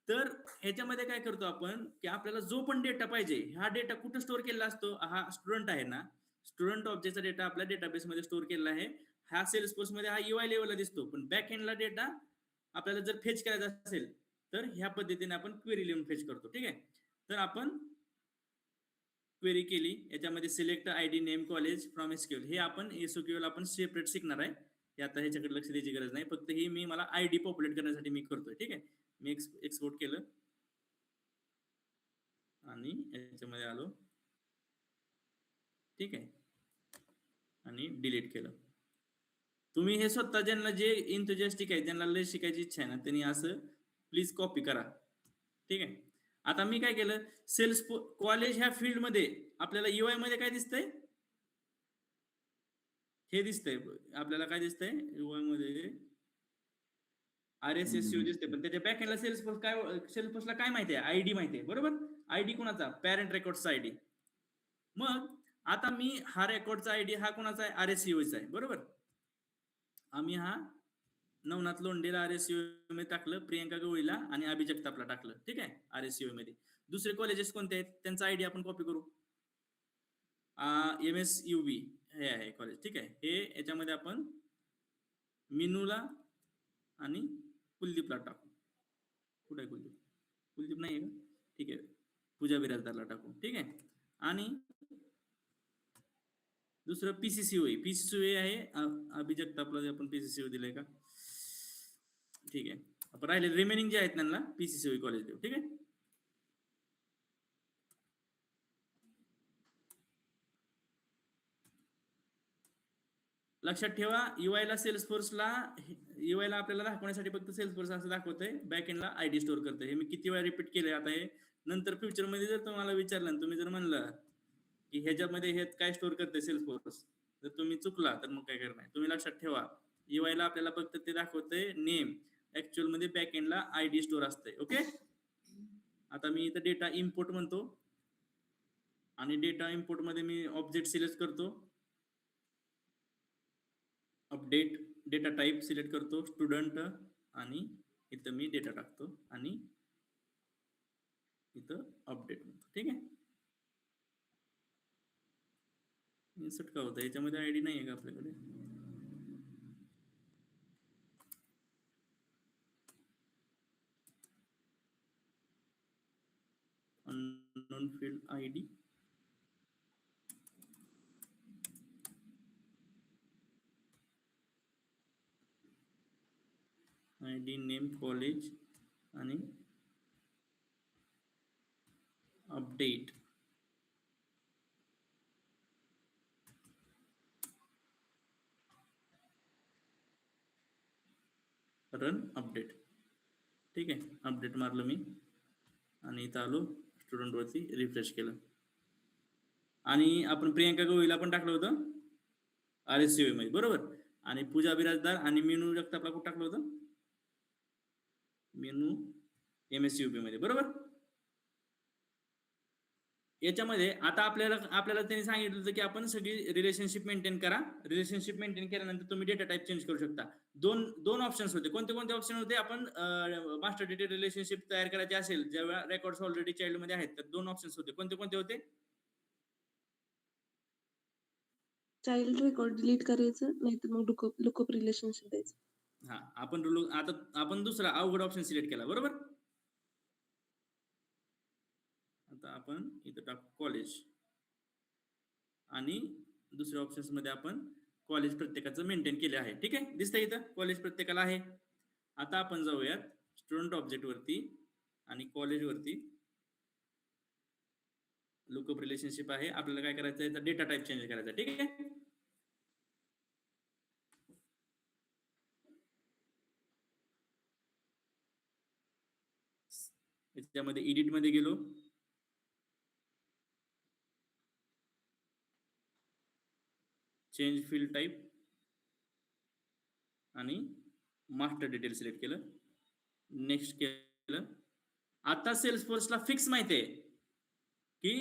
तर ह्याच्यामध्ये काय करतो आपण की आपल्याला जो पण डेटा पाहिजे हा डेटा कुठे स्टोअर केलेला असतो. हा स्टुडंट आहे ना, स्टुडंट ऑब्जेक्टचा डेटा आपल्या डेटाबेसमध्ये स्टोअर केलेला आहे. हा सेल्सफोर्स मध्ये हा यूआय लेवलला दिसतो, पण बॅक एंडला डेटा आपल्याला जर फेच करायचा असेल तर ह्या पद्धतीने आपण क्वेरी लिहून फेच करतो. ठीक आहे. तर आपण क्वेरी केली, याच्यामध्ये select ID name college from SQL हे आपण एसक्यूएल आपण सेपरेट शिकणार आहे. हे आता ह्याच्याकडे लक्ष द्यायची गरज नाही, फक्त ही मी मला आयडी पॉप्युलेट करण्यासाठी मी करतोय. ठीक आहे. मी एक्सपोर्ट केलं आणि याच्यामध्ये आलो. ठीक आहे. आणि डिलीट केलं. तुम्ही हे स्वतः ज्यांना जे इंथुजियास्टिक आहे, ज्यांना लय शिकायची इच्छा आहे ना, त्यांनी असं प्लीज कॉपी करा. ठीक आहे. आता मी काय केलं, सेल्स कॉलेज ह्या फील्ड मध्ये आपल्याला यूआय मध्ये काय दिसतंय, हे दिसतंय आपल्याला. काय दिसतंय यूआय मध्ये RSSU दिसते, पण त्याच्या बॅक एंडला सेल्सफोर्सला काय माहिती आहे, आयडी माहिती आहे. बरोबर. आयडी कोणाचा, पॅरेंट रेकॉर्डचा आयडी. मग आता मी हा रेकॉर्डचा आयडी हा कोणाचा आहे, RSUचा आहे. बरोबर. आम्ही हा नवनाथ लोंढेला RSU मध्ये टाकलं, प्रियंका गवळीला आणि अभि जगतापला टाकलं. ठीक आहे. RSU मध्ये दुसरे कॉलेजेस कोणते आहेत त्यांचा आयडी आपण कॉपी करू. MSUB हे आहे कॉलेज. ठीक आहे. हे याच्यामध्ये आपण मिनूला आणि कुलदीपला टाकू. कुठे आहे कुलदीप? कुलदीप नाही आहे का? ठीक आहे. पूजा बिराजदारला टाकू. ठीक आहे. आणि दुसरं PCCOE आहे. अभि जगतापला आपण PCCOE दिलंय का? ठीक आहे. आपण राहिले रिमेनिंग जे आहेत त्यांना PCCOE कॉलेज देऊ. ठीक आहे. लक्षात ठेवा, यूआयला यूआयला आपल्याला दाखवण्यासाठी फक्त सेल्सफोर्स असं दाखवतंय, बॅक एंडला आयडी स्टोअर करतंय. हे मी किती वेळा रिपीट केलंय. आता हे नंतर फ्युचर मध्ये जर तुम्हाला विचारलं, तुम्ही जर म्हणलं की ह्याच्यामध्ये हे काय स्टोअर करतंय सेल्सफोर्स, जर तुम्ही चुकला तर मग काय करणार. तुम्ही लक्षात ठेवा, यूआयला आपल्याला फक्त ते दाखवतंय नेम, ऍक्च्युअल मध्ये बॅक एंडला आयडी स्टोअर असतंय. ओके. आता मी इथं डेटा इम्पोर्ट म्हणतो आणि डेटा इम्पोर्ट मध्ये मी ऑब्जेक्ट सिलेक्ट करतो, अपडेट डेटा टाइप सिलेक्ट करतो, स्टुडंट, आणि इथं मी डेटा टाकतो आणि इथं अपडेट म्हणतो. ठीक आहे. इन्सर्ट का होतं, याच्यामध्ये आयडी नाही आहे का आपल्याकडे? Unknown field ID, ID name college आणि अपडेट. Run update. ठीक आहे. अपडेट मारलं मी आणि इथं आलो, स्टुडंट वरती रिफ्रेश केलं आणि आपण प्रियंका गवळीला पण टाकलं होतं RSU मध्ये. बरोबर. आणि पूजा बिराजदार आणि मेनू जगतापला कुठं टाकलं होतं, मेनू MSUB मध्ये. बरोबर. याच्यामध्ये आता आपल्याला त्यांनी सांगितलं होतं की आपण सगळी रिलेशनशिप मेंटेन करा. रिलेशनशिप मेंटेन केल्यानंतर तुम्ही डेटा टाइप चेंज करू शकता. दोन ऑप्शन्स होते. कोणते ऑप्शन होते? आपण मास्टर डेटा रिलेशनशिप तयार करायचे असेल, जेव्हा रेकॉर्ड्स ऑलरेडी चाइल्ड मध्ये आहेत, तर दोन ऑप्शन्स होते. कोणते होते? चाइल्ड रेकॉर्ड डिलीट करायचं, नाहीतर मग लुकअप रिलेशनशिप द्यायचं. हा, आपण दुसरा अवघड ऑप्शन सिलेक्ट केला. बरोबर. आता आपण इथं टाकू कॉलेज आणि दुसऱ्या ऑप्शन्स मध्ये आपण कॉलेज प्रत्येकाचं मेंटेन केले आहे. ठीक आहे. दिसतंय इथं कॉलेज प्रत्येकाला आहे. आता आपण जाऊयात स्टुडंट ऑब्जेक्ट वरती आणि कॉलेज वरती. लुकअप रिलेशनशिप आहे. आपल्याला काय करायचं आहे, डेटा टाइप चेंज करायचा. ठीक आहे. याच्यामध्ये एडिट मध्ये गेलो, चेंज फील्ड टाइप आणि मास्टर डिटेल सिलेक्ट केलं, नेक्स्ट केलं. आता सेल्सफोर्सला फिक्स माहिती आहे की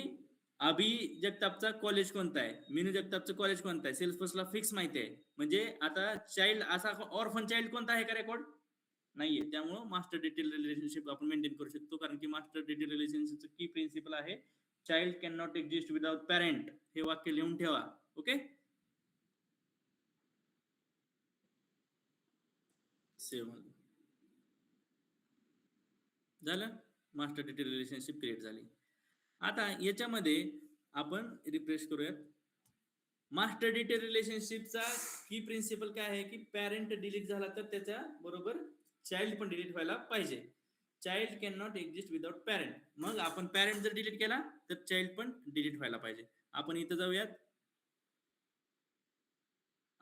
अभि जगतापचा कॉलेज कोणता आहे, मीनू जगतापचं कॉलेज कोणता आहे, सेल्सफोर्सला फिक्स माहिती आहे. म्हणजे आता चाइल्ड असा ऑर्फन चाइल्ड कोणता आहे का रेकॉर्ड नाहीये. त्यामुळं मास्टर डिटेल रिलेशनशिप आपण मेंटेन करू शकतो, कारण की मास्टर डिटेल रिलेशनशिपचं की प्रिन्सिपल आहे child can not exist without parent. हे वाक्य लिहून ठेवा. ओके, सेव्ह झालं. मास्टर डिटेल रिलेशनशिप क्रिएट झाली. आता याच्यामध्ये आपण रिफ्रेश करूयात. मास्टर डिटेल रिलेशनशिपचा की प्रिन्सिपल काय आहे की पॅरेंट डिलीट झाला तर त्याच्या बरोबर चाइल्ड पण डिलीट व्हायला पाहिजे. Child can not exist without parent. मग आपण पॅरेंट जर डिलीट केला तर चाइल्ड पण डिलीट व्हायला पाहिजे. आपण इथं जाऊयात.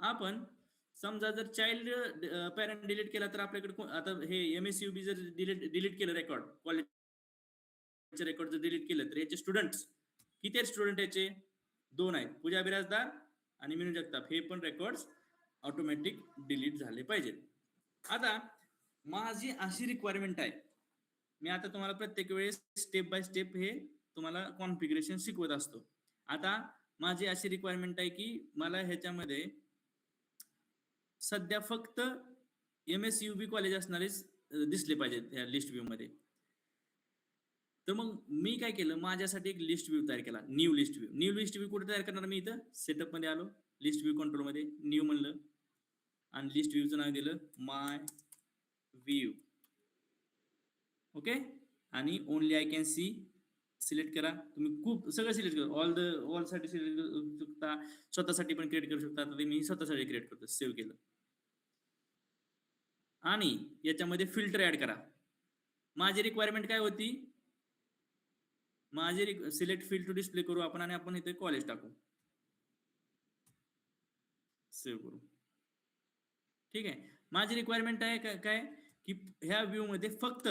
आपण समजा जर चाइल्ड पॅरेंट डिलीट केला तर आपल्याकडे आता हे MSUB जर डिलीट केलं रेकॉर्ड, कॉलेजचे रेकॉर्ड जर डिलीट केलं तर याचे स्टुडंट्स किती आहेत? स्टुडंट याचे 2 आहेत, पूजा बिराजदार आणि मीनू जगताप. हे पण रेकॉर्ड्स ऑटोमॅटिक डिलीट झाले पाहिजेत. आता माझी अशी रिक्वायरमेंट आहे, मी आता तुम्हाला प्रत्येक वेळेस स्टेप बाय स्टेप हे तुम्हाला कॉन्फिगरेशन शिकवत असतो. आता माझी अशी रिक्वायरमेंट आहे की मला ह्याच्यामध्ये सध्या फक्त MSUB कॉलेज असणारेच दिसले पाहिजेत या लिस्ट व्ह्यू मध्ये. तर मग मी काय केलं, माझ्यासाठी एक लिस्ट व्ह्यू तयार केला, new list view. New list view कुठे तयार करणार मी? इथं सेटअप मध्ये आलो, लिस्ट व्ह्यू कंट्रोल मध्ये न्यू म्हणलं आणि लिस्ट व्ह्यूचं नाव दिलं माय व्ह्यू. ओके, आणि only I can see select करा. तुम्ही खूप सगळं सिलेक्ट करा, ऑल साठी सिलेक्ट करू शकता, स्वतःसाठी पण क्रिएट करू शकता. आता मी स्वतःसाठी क्रिएट करतो, सेव्ह केलं. आणि याच्यामध्ये फिल्टर ऍड करा. माझी रिक्वायरमेंट काय होती? माझे सिलेक्ट फील्ड टू डिस्प्ले करू आपण आणि आपण इथे कॉलेज टाकू, सेव्ह करू. ठीक आहे, माझी रिक्वायरमेंट आहे काय की ह्या व्ह्यू मध्ये फक्त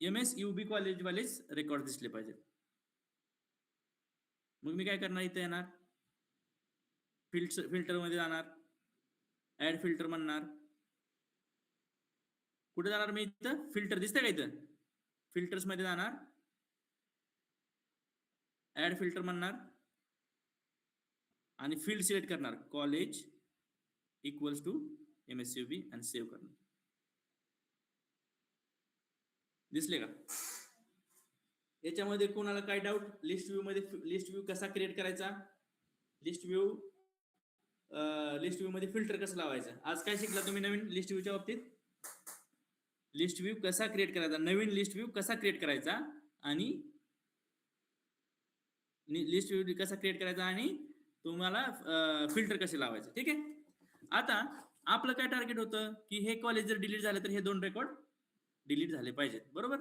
MSUB कॉलेज वालेच रेकॉर्ड दिसले पाहिजेत. मग मी काय करणार, इथे येणार, फिल्टर मध्ये जाणार, ऍड फिल्टर म्हणणार. कुठे जाणार मी? इथं फिल्टर दिसतंय का? इथं फिल्टर्स मध्ये जाणार, ऍड फिल्टर म्हणणार आणि फील्ड सिलेक्ट करणार, कॉलेज इक्वल्स टू MSUB आणि सेव्ह करणार. दिसले का? याच्यामध्ये कोणाला काय डाऊट? लिस्ट व्ह्यू मध्ये लिस्ट व्ह्यू कसा क्रिएट करायचा, लिस्ट व्ह्यू मध्ये फिल्टर कसं लावायचं, आज काय शिकला तुम्ही नवीन लिस्ट व्ह्यूच्या बाबतीत? लिस्ट व्ह्यू कसा क्रिएट करायचा, नवीन लिस्ट व्ह्यू कसा क्रिएट करायचा आणि लिस्ट व्ह्यू कसा क्रिएट करायचा आणि तुम्हाला फिल्टर कसे लावायचे. ठीक आहे, आता आपलं काय टार्गेट होतं की हे कॉलेज जर डिलीट झालं तर हे 2 रेकॉर्ड डिलीट झाले पाहिजेत, बरोबर.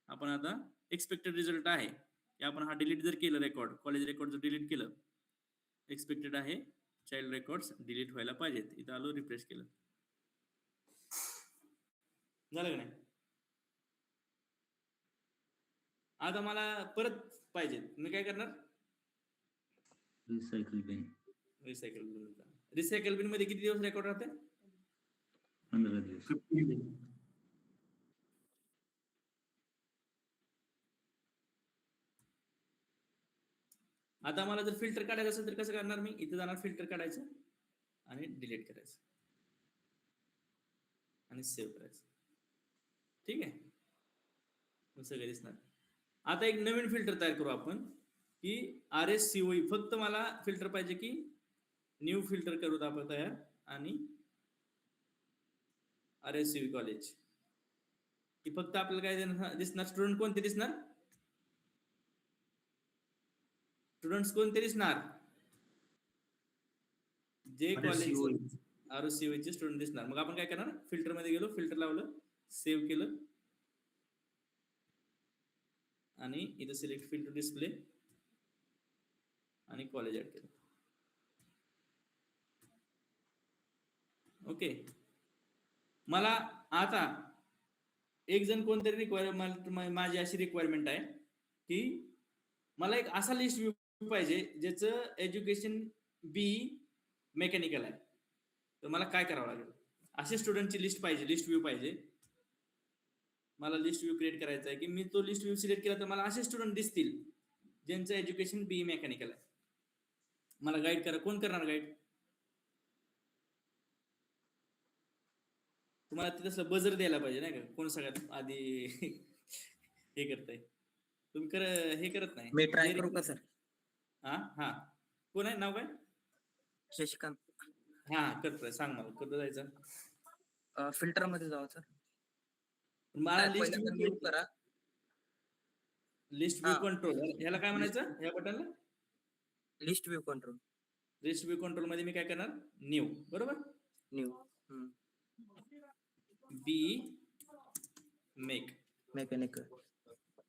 आपण आता एक्सपेक्टेड रिझल्ट आहे की आपण हा डिलीट जर केलं रेकॉर्ड, कॉलेज रेकॉर्ड जर डिलीट केलं, एक्सपेक्टेड आहे चाइल्ड रेकॉर्ड्स डिलीट व्हायला पाहिजेत. इथं आलो, रिफ्रेश केलं, झालं का नाही? आता मला परत पाहिजे, मी काय करणार? रिसायकल बिन. रिसायकल बिन मध्ये किती दिवस रेकॉर्ड राहते? 15 दिवस. आता मला जर फिल्टर काढायचं असेल तर कसं करणार मी? इथे जाणार, फिल्टर काढायचं आणि डिलीट करायचं आणि सेव्ह करायचं. ठीक आहे, सगळं दिसणार. आता एक नवीन फिल्टर तयार करू आपण की RSCOE. फक्त मला फिल्टर पाहिजे की न्यू फिल्टर करू आपण तयार आणि RSCOE कॉलेज. की फक्त आपल्याला काय दिसणार? स्टुडंट कोणते दिसणार? स्टुडंट्स कोणते दिसणार? जे कॉलेज RSCOE चे स्टुडंट दिसणार. मग आपण काय करणार? फिल्टर मध्ये गेलो, फिल्टर लावलं, सेव्ह केलं आणि इथं सिलेक्ट फील्ड टू डिस्प्ले आणि कॉलेज ऍड केलं. ओके, मला आता एक जण कोणतरी रिक्वायरमेंट, माझी अशी रिक्वायरमेंट आहे की मला एक असा लिस्ट व्ह्यू पाहिजे ज्याचं एज्युकेशन बी मेकॅनिकल आहे. तर मला काय करावं लागेल? असे स्टुडंटची लिस्ट पाहिजे, लिस्ट व्ह्यू पाहिजे. मला लिस्ट व्ह्यू क्रिएट करायचा आहे की मी तो लिस्ट व्ह्यू सिलेक्ट केला तर मला असे स्टुडंट दिसतील ज्यांचं एज्युकेशन बीई मेकॅनिकल आहे. मला गाईड करा, कोण करणार गाईड? तुम्हाला ते तसं बजर द्यायला पाहिजे नाही का, कोण सगळ्यात आधी हे करताय. तुम्ही हे करत नाही. मी ट्राय करू का सर? हा हा, कोण आहे, नाव काय? शशिकांत. हा करतोय, सांग मला कुठं जायचं. फिल्टर मध्ये जाऊ सर. मला लिस्ट व्ह्यू करा. लिस्ट व्ह्यू कंट्रोल, ह्याला काय म्हणायचं, ह्या बटनला list view control. List view control मध्ये मी काय करणार, न्यू, बरोबर, new B mech mechanical.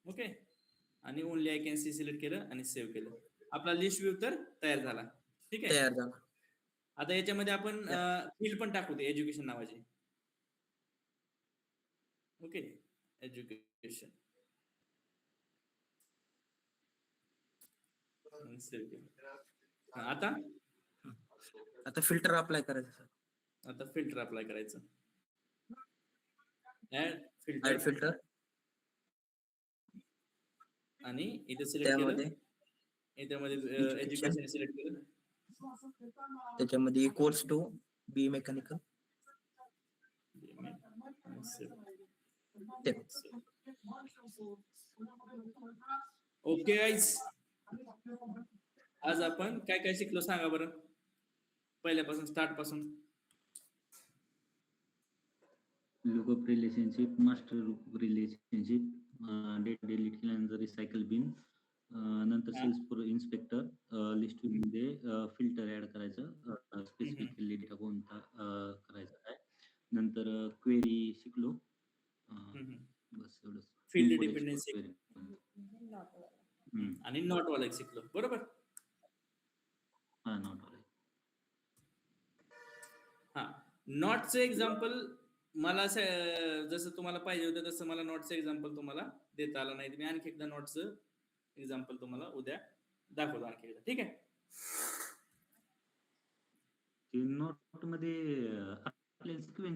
Okay, आणि only I can see select केलं आणि सेव्ह केलं. आपला लिस्ट व्ह्यू तर तयार झाला. ठीक आहे, तयार झाला. आता याच्यामध्ये आपण फील्ड पण टाकू दे, एज्युकेशन नावाची. ओके, एज्युकेशन आता आता फिल्टर अप्लाय करायचं सर. आता फिल्टर अप्लाय करायचं. Add add filter. आणि इथे सिलेक्ट त्यामध्ये केलं, याच्यामध्ये एज्युकेशन सिलेक्ट केलं, त्याच्यामध्ये equals to B mechanical. Okay guys, आज आपण काय काय शिकलो सांगा बरं, पहिल्यापासून स्टार्ट पासून. Lookup relationship, master lookup relationship, data delete केल्यानंतर रिसायकल बिन, नंतर सेल्स फॉर इन्स्पेक्टर, लिस्ट मध्ये फिल्टर ऍड करायचं, स्पेसिफिकली डेटा कोणता करायचा आहे. नंतर क्वेरी शिकलो, बस एवढंच. फील्ड डिपेंडन्सी आणि नॉट वाला एक शिकलो, बरोबर. हा, नॉट वाला. हा, नॉटचं एक्झाम्पल मला जसं तुम्हाला पाहिजे होतं तसं मला नॉटचं एक्झाम्पल तुम्हाला देता आलं नाही. मी आणखी एकदा नॉटचं एक्झाम्पल तुम्हाला उद्या दाखवतो आणखी एकदा. ठीक आहे, नोट मध्ये आपल्याला